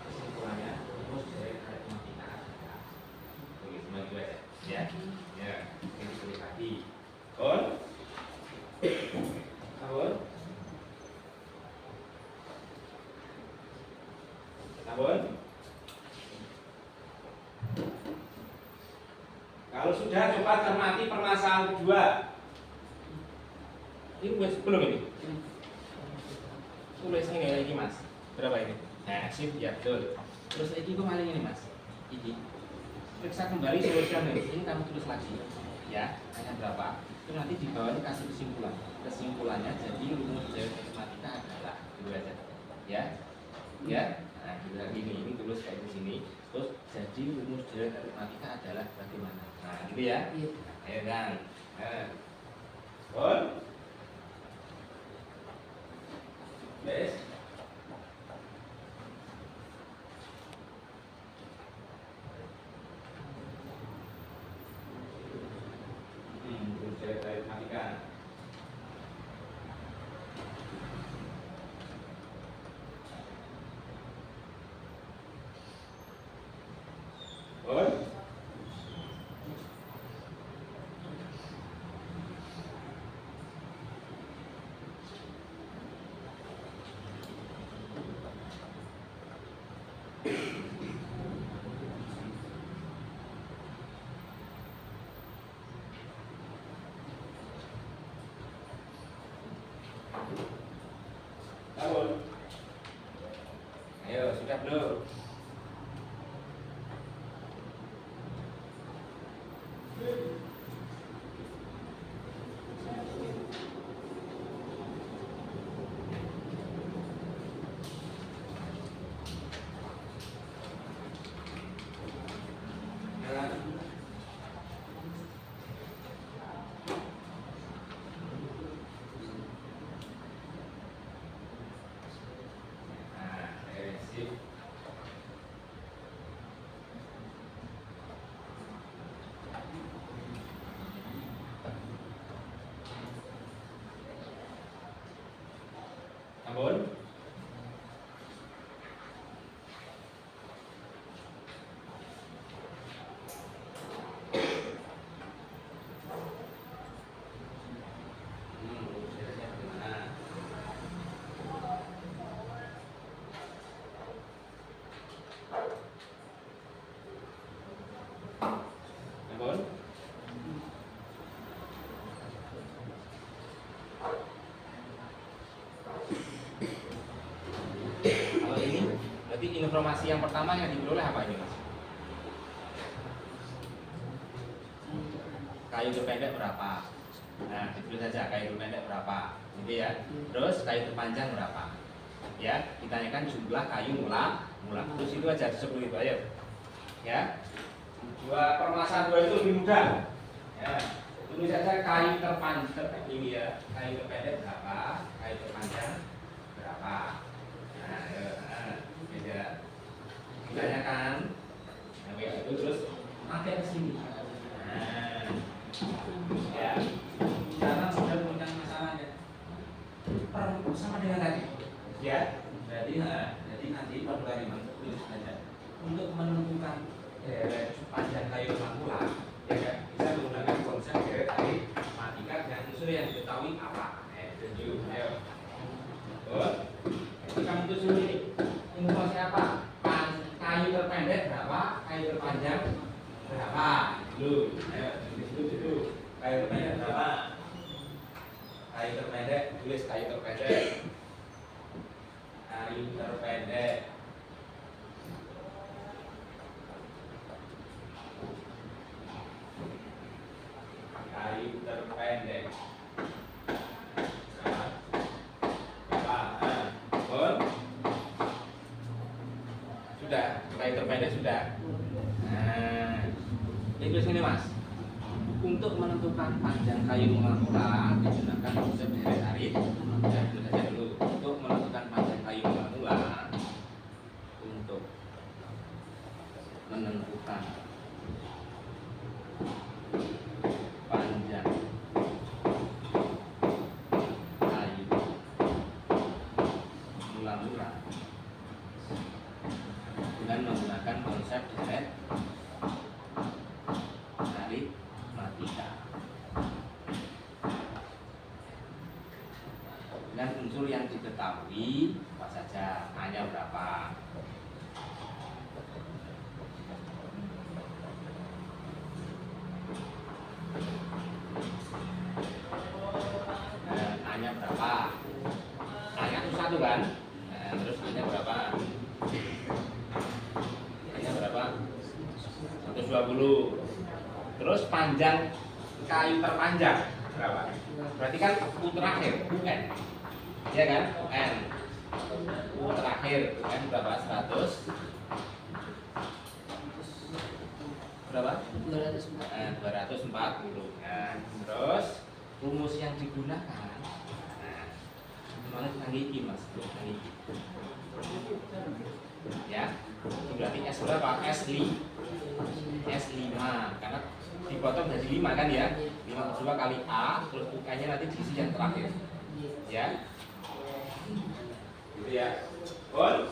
kesimpulannya rumus dari aritmatika. Tulis semua itu aja. Ya, ya. Ini tulis lagi. On. Tahun. Tahun. Kalau sudah coba cermati permasalahan kedua. Ini belum ini. Tulis ini lagi mas. Berapa ini? Nah, sip ya betul. Terus ini kok maling ini mas. Ini. Periksa kembali solusinya. Ini kamu tulis lagi. Ya, hanya berapa? Itu nanti di bawahnya kasih kesimpulan. Kesimpulannya jadi rumus dari matematika adalah itu aja. Ya. Ya. Nah, kita ini tulis kayak di sini. Terus jadi rumus dari matematika adalah bagaimana? Nah, gitu ya. Iya. Ayo kan. On. Yes. Rumus dari matematika. On. Tahun. Ayo, sudah belum? Tahun. Tahun. Kalau ini berarti informasi yang pertama yang diperoleh apa ini mas? Kayu terpendek berapa? Nah, ditulis saja kayu terpendek berapa, gitu ya. Terus kayu terpanjang berapa? Ya, ditanyakan jumlah kayu mula. Terus itu aja seperti itu aja. Ya. Dua permasalahan dua itu lebih mudah. Ya. Tulis saja kayu terpanjang ini ya. Kayu terpendek berapa? Kayu terpanjang berapa? Nah, beda. Ditanyakan, nah, itu terus pakai ke sini. Nah, ya, sekarang sudah punya masalahnya. Sama dengan tadi, ya. Jadi nanti pada kali tulis saja untuk menentukan panjang kayu mula, ya kan? Bisa menggunakan konsep dari matematika dan unsur yang diketahui apa. Tunjuk, ayo. Kamu tulis dulu ini. Informasi apa? Kayu terpendek berapa? Kayu terpanjang berapa? Dulu, ayo tulis dulu. Kayu terpendek berapa? Kayu terpendek, tulis kayu terpendek. Kayu terpendek. Kayu terpendek. Sudah, kayu terpendek sudah. Nah, ini tulis ini mas. Untuk menentukan panjang kayu mula digunakan konsep dari arit. Ya, itu saja dulu. Untuk menentukan panjang kayu mula, untuk menentukan ketahui apa saja, A-nya berapa. A-nya berapa? A-nya itu 1 kan? Nah, terus A-nya berapa? A-nya berapa? 120. Terus panjang kayu terpanjang berapa? Berarti kan U terakhir, UN. Iya kan? UN. U terakhir, UN berapa? 100. Berapa? 240 kan. Terus rumus yang digunakan. Nah, mana tanggi Mas? Tanggi. Ya. Berarti S berapa? S5 karena dipotong jadi 5 kan ya. 5 kali A terus UK-nya nanti diisi yang terakhir. Ya. Gitu ya. Bon.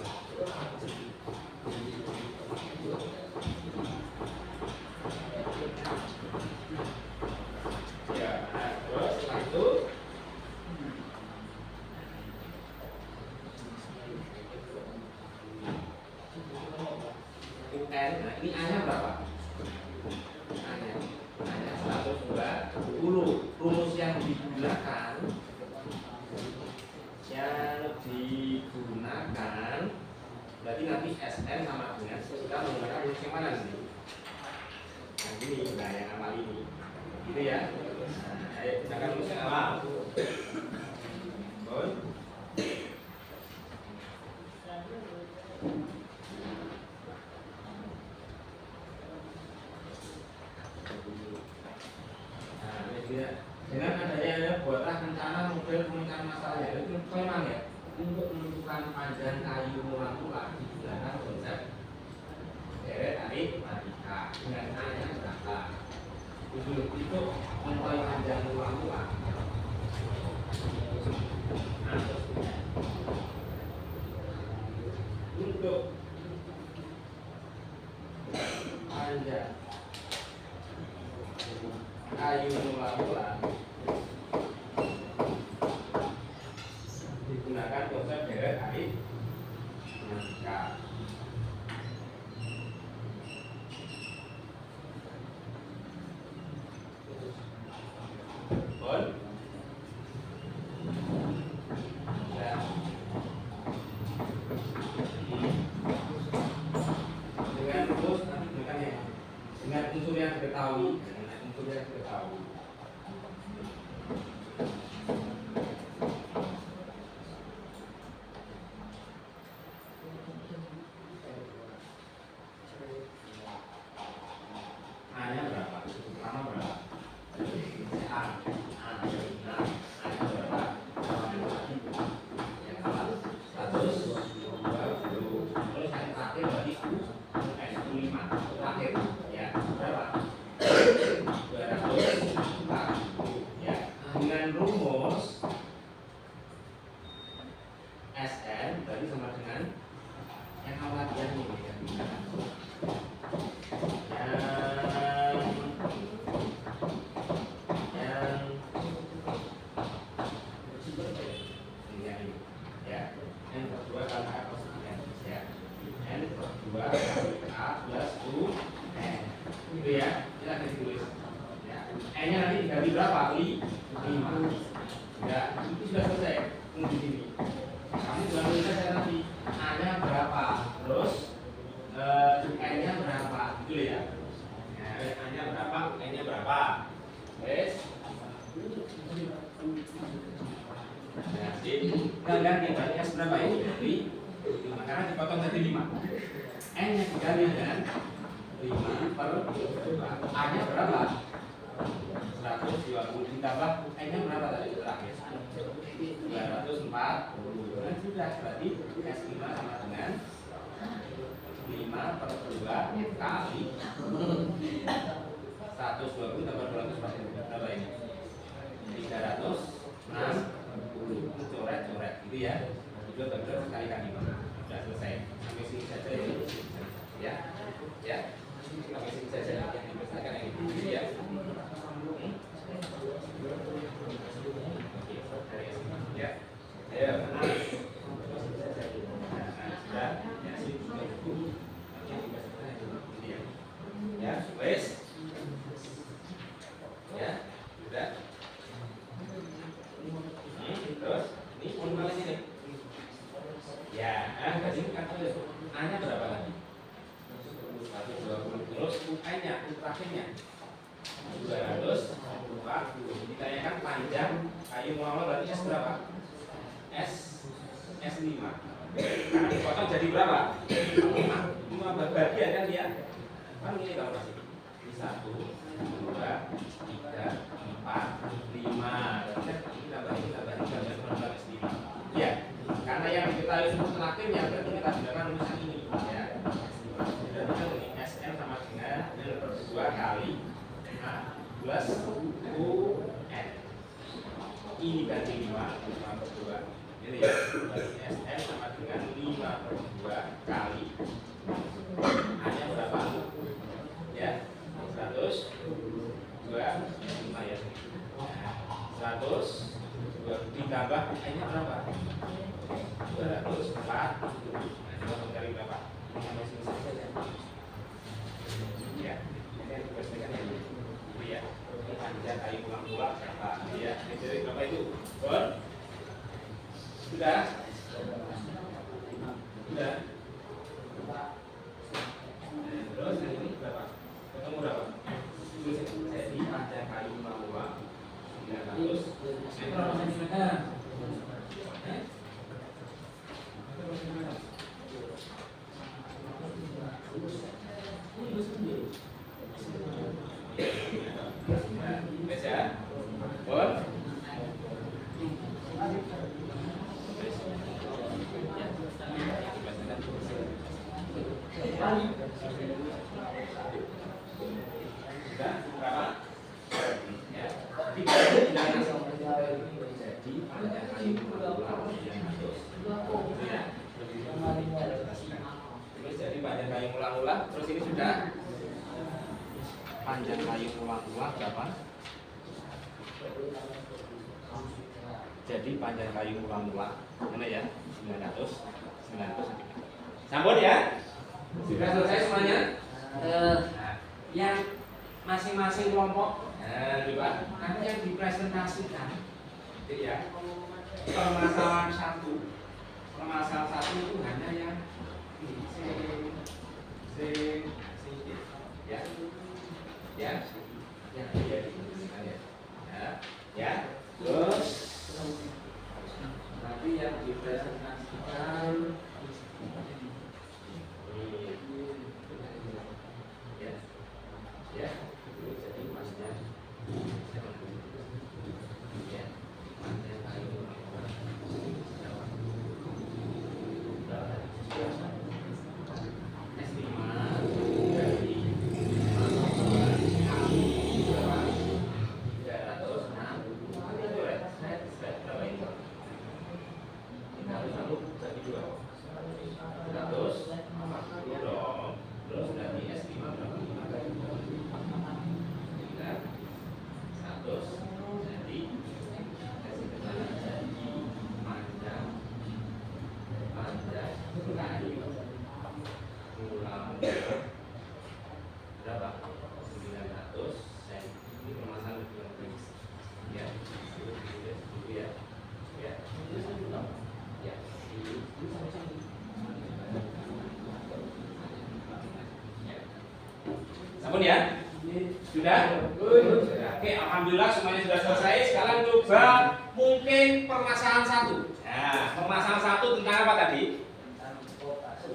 Ya, nah, terus setelah itu UN, nah ini A-nya berapa? A-nya 120. Rumus yang digunakan berarti nanti SN sama dengan kita menggunakan rumus yang mana nih? Yang ini, nah yang awal ini gitu ya. Nah, ayo gunakan rumus yang awal. Bon. Dengan adanya buatlah rencana model pemecahan masalah ya, itu memang ya untuk menentukan panjang kayu mulang tulang digunakan konsep deret aritmatika dengan A-nya berapa. Untuk itu mengetahui panjang mulang tulang untuk panjang kayu mulang tulang digunakan konsep deret aritmatika. Bon. Ya. Dengan rumus nanti gunakan ya. Dengan unsur yang diketahui. A-nya berapa? Pertama berapa? A. A-nya berapa? Yang awal 120. Terus yang terakhir berarti U5 terakhir ya berapa? 240 ya. Dengan rumus SN berarti sama dengan yang awal dia nih yang digunakan. Yang kedua kali A plus UN ya. N per 2 kali A plus U N gitu ya. Ini akan ditulis ya. N nya nanti dikali berapa? 5 ya, itu sudah selesai. Tunggu di sini kamu sudah tulis saja nanti A nya berapa terus UN nya berapa gitu ya. A nya berapa, UN nya berapa. Wes nah, kita lihat nih berarti S berapa ini? 5 karena dipotong tadi 5. N nya dikali dengan 5 per 2. A nya berapa? 120 ditambah N nya berapa tadi terakhir? 240. Nah, sudah berarti S5 sama dengan 5 per 2 kali 120 tambah 200 pasti berapa ini? 360 coret-coret gitu ya. Itu betul sekali kali sudah selesai. Sampai sini saja ya. Ya. Sampai sini saja yang dibesarkan yang itu ya. Oke, dari sini ya. Ayo. A-nya berapa tadi? 120. Terus U-nya, U terakhirnya 240. Ditanyakan panjang kayu mulangula berarti S berapa? S5. Karena dipotong jadi berapa? 5 bagian kan dia? Kan ini kalau masih 1, 2, 3, 4, 5. Ini tambah S5. Ya, karena yang diketahui rumus terakhirnya berarti kita gunakan rumus yang ini ya. Berarti SN sama dengan N/2 kali A plus UN. Ini ganti 5/2. Ini ya, berarti SN sama dengan 5/2 kali A-nya berapa? Ya, 100 2 5 ya. 100 ditambah A-nya berapa? 204. Nah, coba mencari berapa? Sampai sini saja. Ya, ini tugasnya kan ini. Ya, panjang kayu ulang-ulang berapa? Ya, jadi berapa itu? Bon? Sudah? Sudah? Terus ini berapa? Ketemu berapa? Jadi panjang kayu ulang-ulang 900 meter apa sentimeter? Baca, bon. Sudah berapa? Ya, jadi panjang kayu terus jadi panjang kayu ulang-ulang. Terus ini sudah panjang kayu ulang-ulang berapa? Jadi panjang kayu ulang-ulang mana ya? 900 Sambut ya? Sudah selesai semuanya? Nah, yang masing-masing kelompok coba nanti yang dipresentasikan gitu ya. Permasalahan satu itu hanya yang ya. Terus nanti yang dipresentasikan ya. Jadi masnya ya. Sampun ya? Sudah? Oke, alhamdulillah semuanya sudah selesai. Sekarang coba mungkin permasalahan satu. Nah, permasalahan satu tentang apa tadi?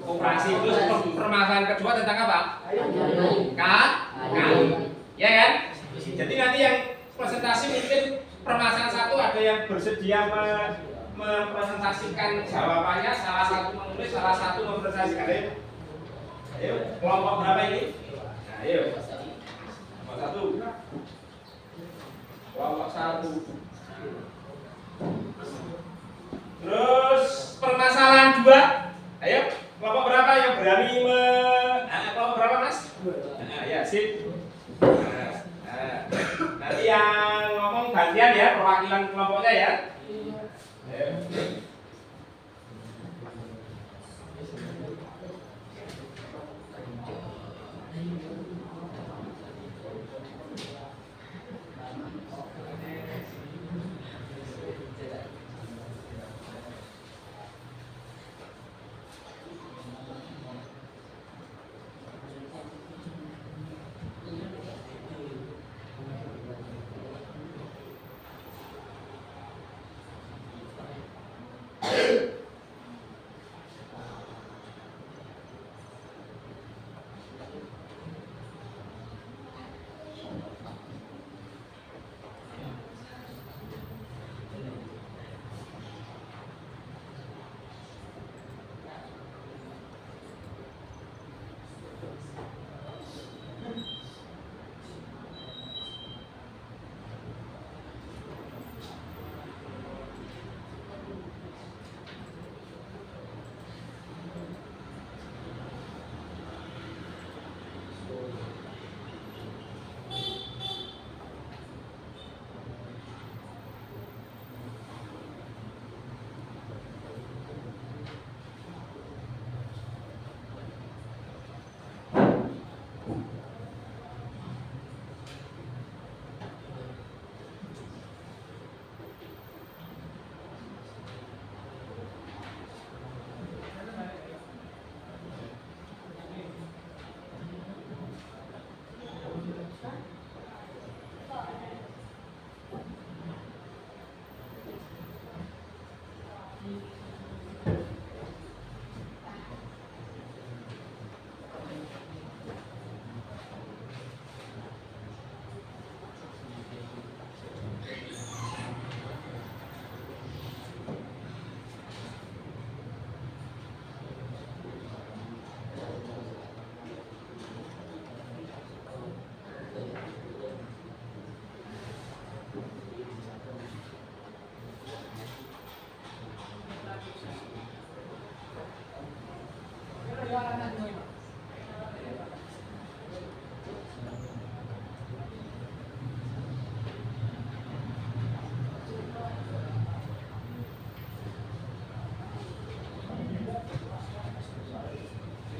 Koperasi. Terus permasalahan kedua tentang apa? Kayu. Ya kan? Jadi nanti yang presentasi mungkin permasalahan satu ada yang bersedia mempresentasikan jawabannya, salah satu menulis, salah satu mempresentasikan. Ayo, kelompok berapa ini? Nah, ayo. Kelompok satu. Terus permasalahan dua. Ayo, kelompok berapa yang berani kelompok berapa, Mas? Ya, sip. Nanti yang ngomong gantian ya, perwakilan kelompoknya ya. Ayo.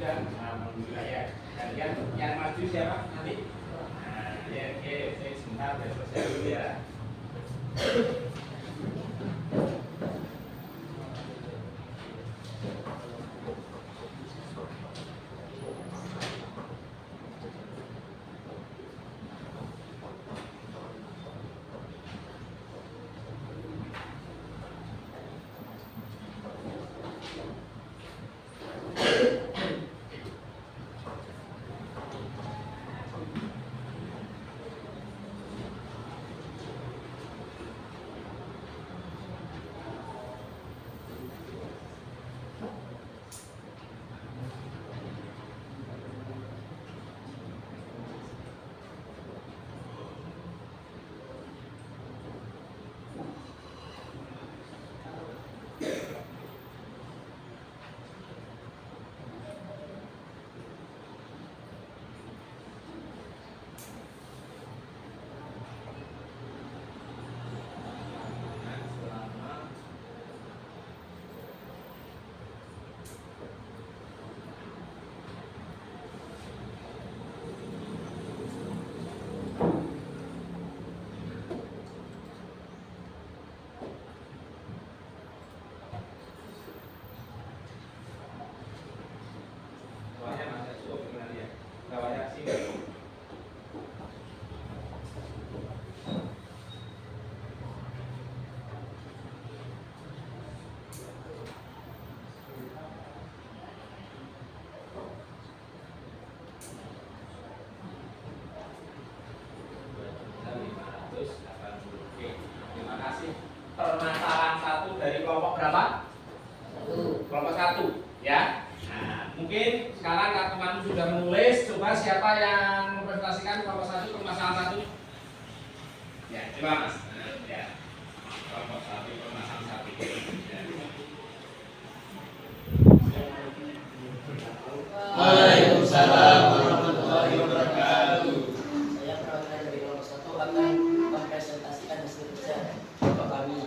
Sudah, alhamdulillah ya. Dan yang maju siapa nanti? Nah, ya, oke, sebentar, selesai dulu ya. Terima kasih. Permasalahan satu dari kelompok berapa? Kelompok satu, ya. Nah, mungkin sekarang teman-teman sudah menulis. Coba siapa yang mempresentasikan kelompok satu, permasalahan satu? Ya, coba mas. Ya, kelompok satu, permasalahan satu. Ya. Waalaikumsalam warahmatullahi wabarakatuh. Saya perwakilan dari kelompok 1 akan mempresentasikan hasil kerja kelompok kami.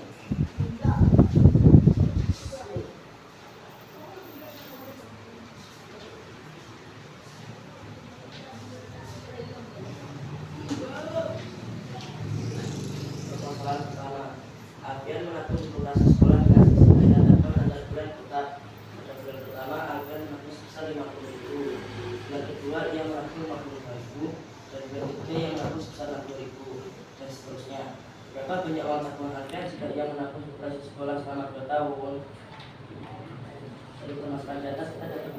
Permasalahan pertama, Alfian mengatur durasi sekolah dengan sisi dihadapkan antara bulan tetap. Pada bulan pertama, Alfian mengatur sebesar 50.000. Bulan kedua, ia mengatur 50.000. Dan bulan ketiga, ia mengatur sebesar 60.000. Dan seterusnya. Berapa banyak uang tabungan Alfian jika ia menabung operasi sekolah selama 2 tahun? Dari permasalahan di atas kita dapat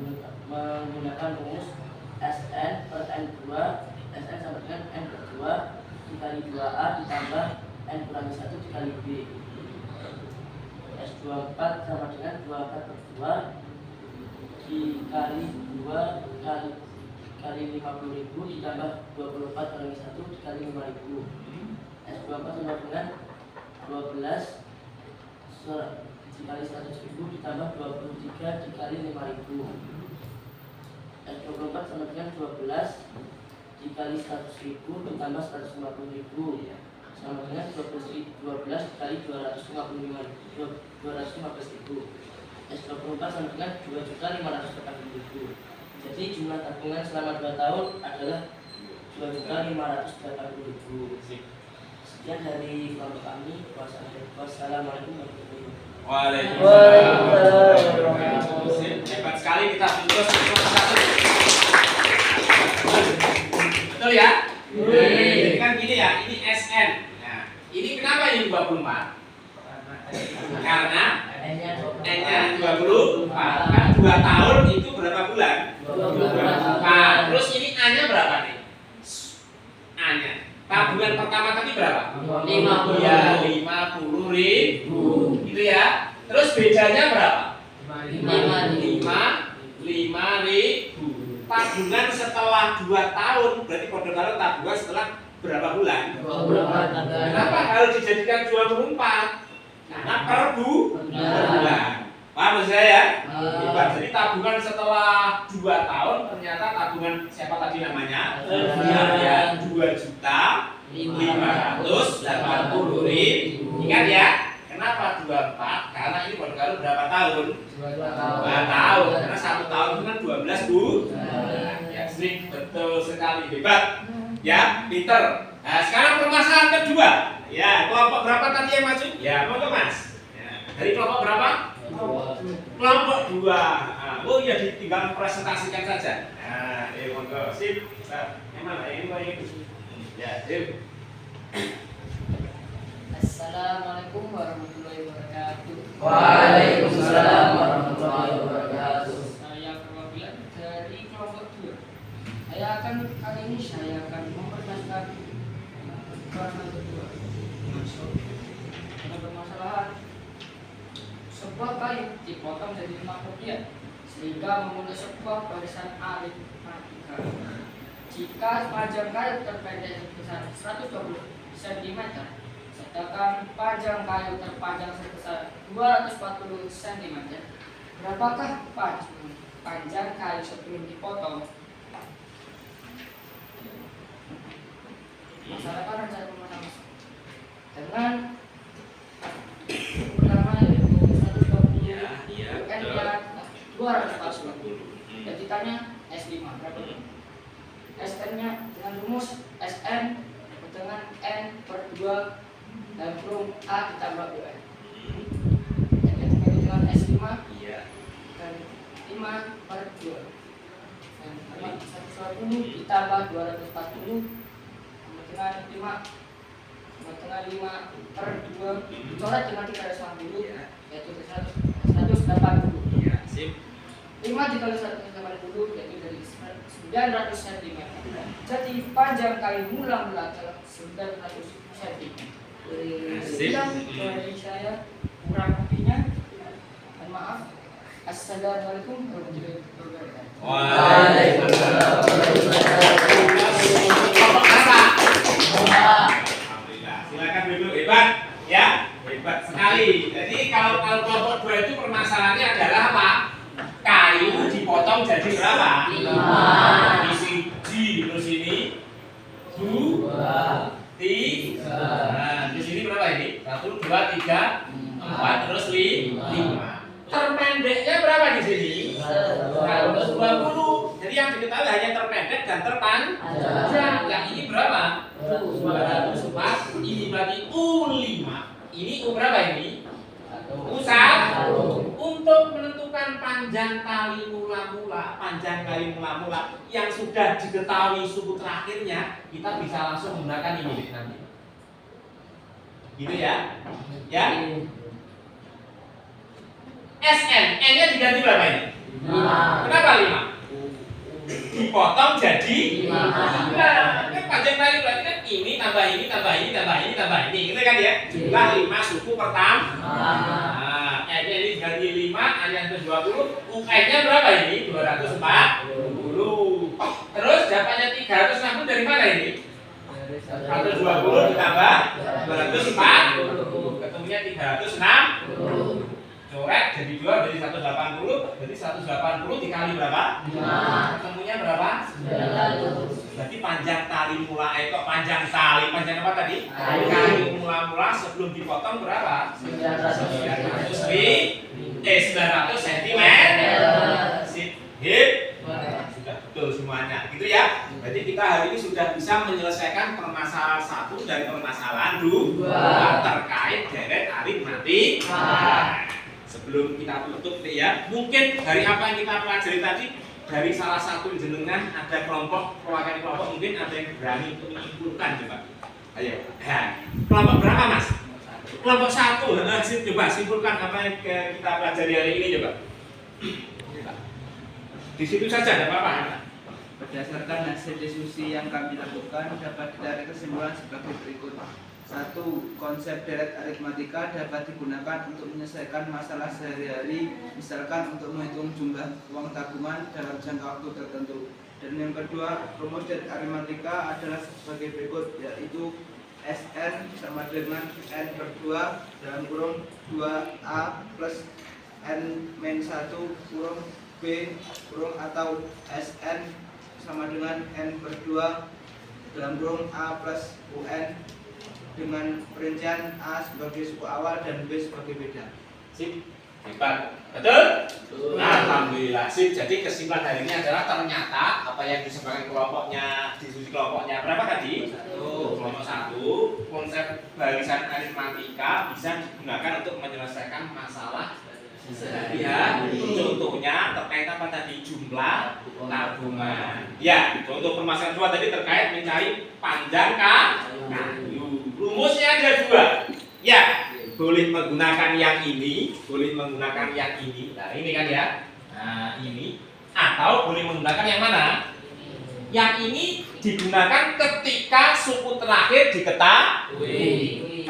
menggunakan rumus SN per N2. SN sama dengan N per 2 dikali 2A ditambah N kurangi 1 dikali B. S24 sama dengan 24 per 2 dikali 2 kali 50.000 ditambah 24 kurangi 1 dikali 5.000. S24 sama dengan 12 dikali 100.000 ditambah 23 dikali 5.000. S24 sama dengan 12 dikali 100.000 ditambah 150.000 sama dengan 12 dikali 215.000. S24 sama dengan 2.580.000. Jadi jumlah tabungan selama 2 tahun adalah 2.580.000. Sekian dari kelompok kami. Wassalamualaikum warahmatullahi wabarakatuh. Waalaikumsalam. Hebat sekali kita terus satu. Betul ya? Jadi kan gini ya, ini SN. Nah, ini kenapa ini 24? Karena N-nya 24. Kan 2 tahun itu berapa bulan? 24. Nah, terus ini A-nya berapa nih? A-nya. Tabungan pertama tadi berapa? 50. Ya, 50.000. Gitu ya. Terus bedanya berapa? 5.000. Tabungan setelah 2 tahun, berarti kode kalau tabungan setelah berapa bulan? Kenapa harus dijadikan 24? Karena per bulan. Paham maksud saya? Jadi tabungan setelah 2 tahun ternyata tabungan siapa tadi namanya? Ya, 2.580.000. Ingat ya? Kenapa Kenapa 24? Karena ini berkali berapa tahun? 2 2 tahun. Karena 1 tahun itu kan 12 bulan. Ya, sih, betul sekali, hebat. Ya, pinter. Nah, sekarang permasalahan kedua. Ya, kelompok berapa tadi yang maju? Ya, monggo Mas. Ya, dari kelompok berapa? Kelompok 2. Nah, oh iya, tinggal presentasikan saja. Nah, ini monggo. Sip. Gimana ini Pak? Ya, sip. Assalamualaikum warahmatullahi wabarakatuh. Waalaikumsalam warahmatullahi wabarakatuh. Saya perwakilan dari kelompok 2. Kali ini saya akan memperjelaskan kelompok kedua. Masuk pada permasalahan sebuah kayu dipotong jadi 5 bagian sehingga membentuk sebuah barisan aritmatika. Jika panjang kayu terpendek sebesar 120 cm, sedangkan panjang kayu terpanjang sebesar 240 cm, berapakah panjang kayu sebelum dipotong? Masyarakat rencana pemanasan dengan pertama yaitu 120 UN-nya 240. Dan ditanya S5 berapa? SN-nya dengan rumus SN dengan N per 2 dan kurung A ditambah UN. Dan dikali dengan S5 dan 5 per 2 dan 120 ditambah 240 dengan 5 per 2 dicoret dengan 360 yaitu 180. Ya, sip. 5 dikali 180 yaitu dari 900 cm. Jadi panjang kayu mula-mula adalah 900 cm. Sekian dari saya, kurang lebihnya mohon maaf. Assalamualaikum warahmatullahi wabarakatuh. Waalaikumsalam warahmatullahi wabarakatuh. Alhamdulillah. Silakan duduk, hebat ya, hebat sekali. Jadi kalau kelompok 2 itu permasalahannya adalah apa? Kayu dipotong jadi berapa? 5. Di sini, terus ini 2, 3. Nah, di sini berapa ini? 1, 2, 3, 4, terus 5. Terpendeknya berapa di sini? 120. Jadi yang diketahui hanya terpendek dan terpanjang. Yang ini berapa? 204. Ini berarti U5. Ini U berapa ini? U1. Untuk menentukan panjang kali mula-mula, yang sudah diketahui suku terakhirnya, kita bisa langsung menggunakan ini nanti. Gitu ya? Ya. SN, N-nya diganti berapa ini? 5. Kenapa 5? Dipotong jadi 5. Nah, kan panjang kali berarti kan ini tambah ini tambah ini tambah ini tambah ini, gitu kan ya? Jumlah 5 suku pertama. Nah, N-nya ini diganti 5, N-nya 20, UN-nya berapa ini? 240. Terus dapatnya 360 dari mana ini? 120 ditambah 240, ketemunya 360. Coret jadi 2 dari 180, jadi 180 dikali berapa? 5. Ketemunya berapa? 900. Berarti panjang tali mula panjang apa tadi? Kayu mula-mula sebelum dipotong berapa? 900 cm. Sip, hip. Sudah betul semuanya, gitu ya. Berarti kita hari ini sudah bisa menyelesaikan permasalahan 1 dan permasalahan 2 terkait deret aritmatika. Sebelum kita tutup nih ya, mungkin dari apa yang kita pelajari tadi, dari salah satu jenengan ada perwakilan kelompok, mungkin ada yang berani untuk menyimpulkan, coba. Ayo. Kelompok berapa Mas? Kelompok 1. Coba simpulkan apa yang kita pelajari hari ini, coba. Di situ saja, ada apa-apa. Berdasarkan hasil diskusi yang kami lakukan, dapat ditarik kesimpulan sebagai berikut. 1. Konsep deret aritmatika dapat digunakan untuk menyelesaikan masalah sehari-hari, misalkan untuk menghitung jumlah uang tabungan dalam jangka waktu tertentu. Dan yang kedua, rumus deret aritmatika adalah sebagai berikut, yaitu Sn sama dengan N per 2 dalam kurung 2A plus N-1 kurung B kurung atau Sn sama dengan N per 2 dalam kurung A plus UN dengan perincian A sebagai suku awal dan B sebagai beda. Sip, hebat, betul? Alhamdulillah. Sip, jadi kesimpulan hari ini adalah ternyata apa yang disebutkan kelompoknya, diskusi kelompoknya berapa tadi? Kelompok 1, konsep barisan aritmatika bisa digunakan untuk menyelesaikan masalah sehari-hari. Contohnya terkait apa tadi? Jumlah tabungan. Ya, contoh permasalahan 2 tadi terkait mencari panjang kayu. Rumusnya ada 2. Ya, boleh menggunakan yang ini, boleh menggunakan yang ini. Nah, ini kan ya. Nah, ini. Atau boleh menggunakan yang mana? Yang ini digunakan ketika suku terakhir diketahui.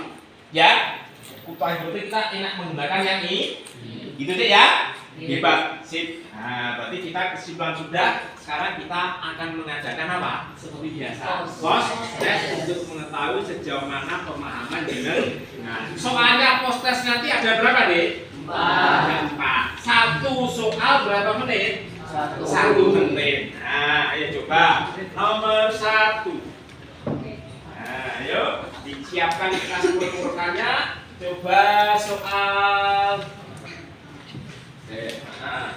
Ya, suku terakhir kita enak menggunakan yang ini. Gitu deh ya. Hebat. Sip. Nah, berarti kita kesimpulan sudah. Sekarang kita akan mengajarkan apa? Seperti biasa. Post test untuk mengetahui sejauh mana pemahaman dengan. Nah, soalnya post test nanti ada berapa deh? 4. Satu soal berapa menit? 1 menit. Nah, ayo coba. Nomor 1. Nah, ayo disiapkan kertas pulpennya. Coba soal. Nah.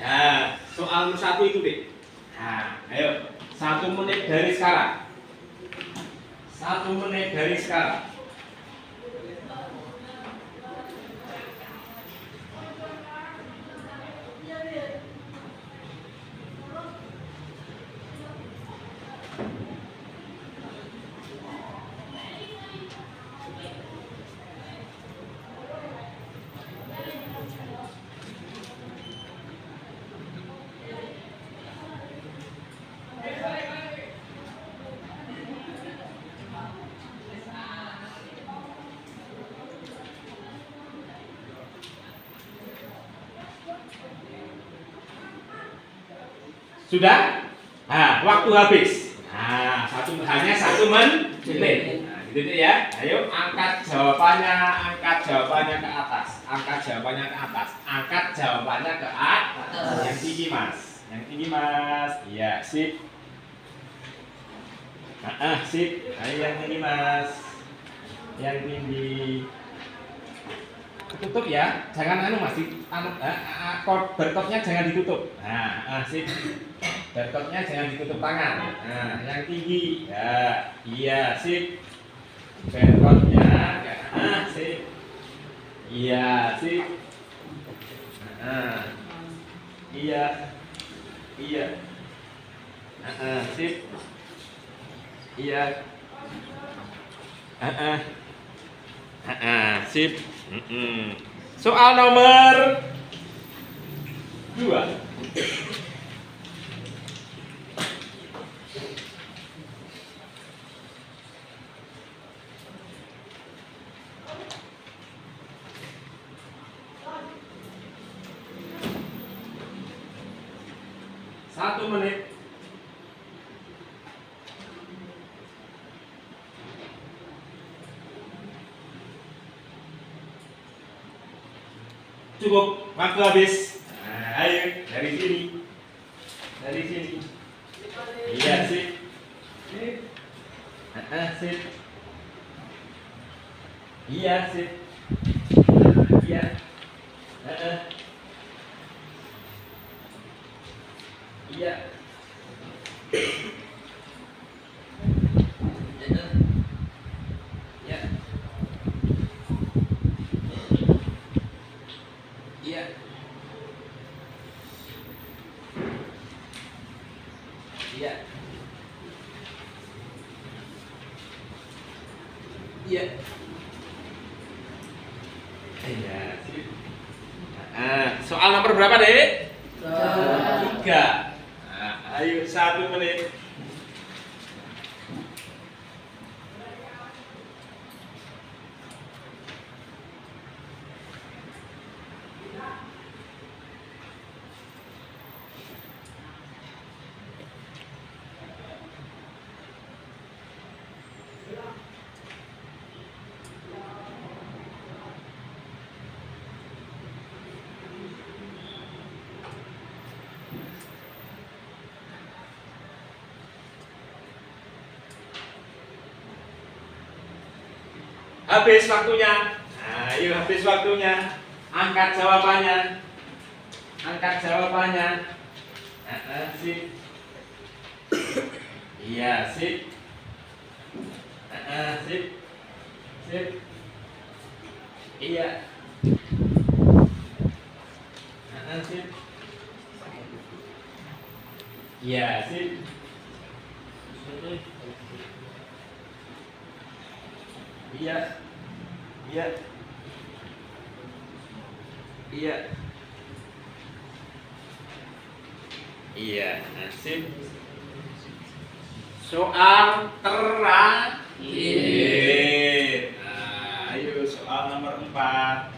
Nah, soal nomor 1 itu deh. Nah, ayo 1 menit dari sekarang. 1 menit dari sekarang. Sudah? Nah, waktu habis. Nah, hanya 1 menit. Nah, gitu deh ya. Ayo angkat jawabannya ke atas. Angkat jawabannya ke atas. Angkat jawabannya ke atas. Yang tinggi, Mas. Yang tinggi, Mas. Iya, sip. Sip. Ayo yang tinggi, Mas. Yang tinggi. Tutup ya, jangan Mas, bertopnya jangan ditutup. Nah, sip. Bertopnya jangan ditutup tangan. Nah, yang tinggi. Ya, iya, sip. Bertopnya, sip. Iya, sip. Iya. Iya. Sip. Iya. Sip. Soal nomor 2. Satu menit. Cukup, waktu habis. Nah, ayo dari sini. Dari sini. Iya, sip. Sip. Iya, sip. Iya. Iya. Iya. Iya, sip. Soal nomor berapa, Dek? 3. Nah, ayo 1 menit. Habis waktunya. Nah, yuk habis waktunya. Angkat jawabannya. Angkat jawabannya. Sip. Iya, sip. Sip. Sip. Iya. Sip. Iya, sip. Iya. Iya. Iya. Iya, sip. Soal terakhir. Nah, ayo soal nomor 4.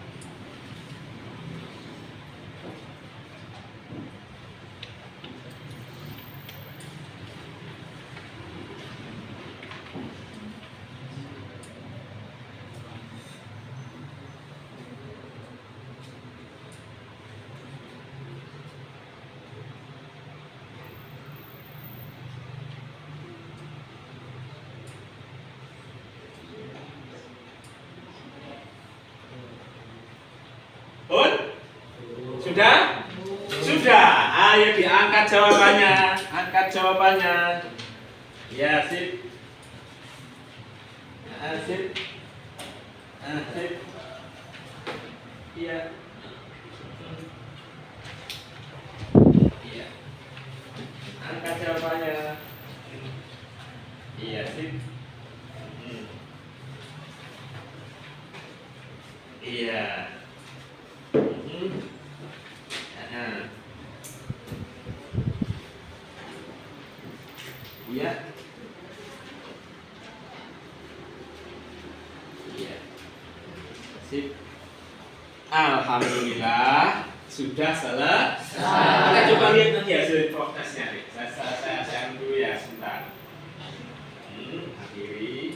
Pun? Sudah? Sudah. Ayo diangkat jawabannya. Angkat jawabannya. Ya, sip. Sip. Sip. Iya. Iya. Angkat jawabannya. Iya, sip. Iya. Iya. Iya. Sip. Alhamdulillah sudah selesai. Kita coba lihat nanti hasil prosesnya. Saya dulu ya sebentar. Akhiri.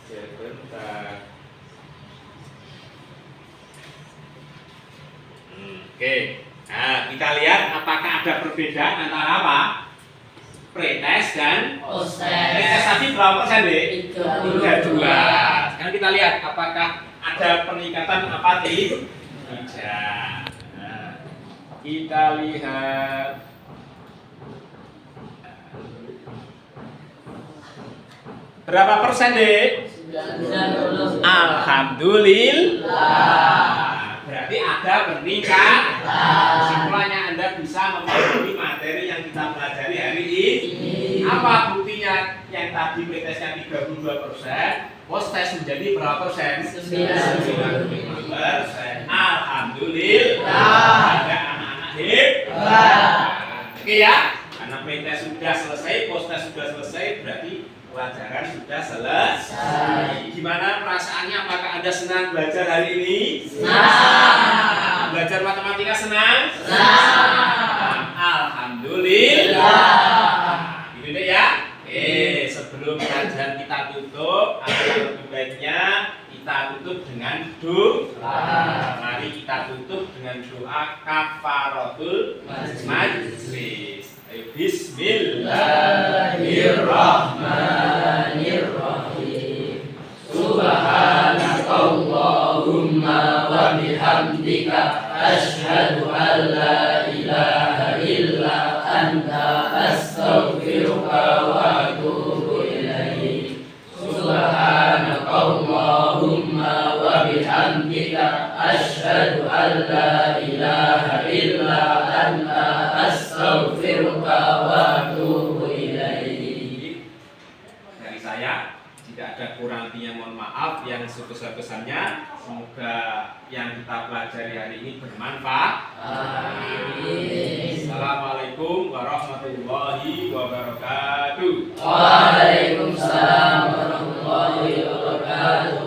Sebentar. Oke. Nah, kita lihat apakah ada perbedaan antara apa? Pretest dan pretest tadi berapa persen deh? 32. Sekarang kita lihat apakah ada peningkatan apa tidak. Nah, kita lihat. Berapa persen deh? 90. Alhamdulillah. Berarti ada peningkatan. Kesimpulannya Anda bisa memahami materi yang kita pelajari hari ini. Apa buktinya? Yang tadi pretestnya 32%, post-test menjadi berapa persen? 95%. Alhamdulillah. Ada anak-anak hebat. Oke ya. Karena pretest sudah selesai, post-test sudah selesai, berarti pelajaran sudah selesai. Gimana perasaannya? Apakah Anda senang belajar hari ini? Senang. Belajar matematika senang? Senang. Alhamdulillah. Gitu deh ya. Sebelum kajian kita tutup, lebih baiknya kita tutup dengan doa. Mari kita tutup dengan doa kafaratul majlis. Bismillahirrahmanirrahim. Subhanakallahumma wa bihamdika asyhadu an la ilaha illa anta astaghfiruka wa atubu ilaik. Subhanakallahumma wa bihamdika asyhadu an la ilaha illa anta astaghfiruka wa atubu ilaik. Dari saya, jika ada kurang lebihnya mohon maaf. Yang sebesar-besarnya, semoga yang kita pelajari hari ini bermanfaat. Amin. Assalamualaikum warahmatullahi wabarakatuh. Waalaikumsalam warahmatullahi wabarakatuh.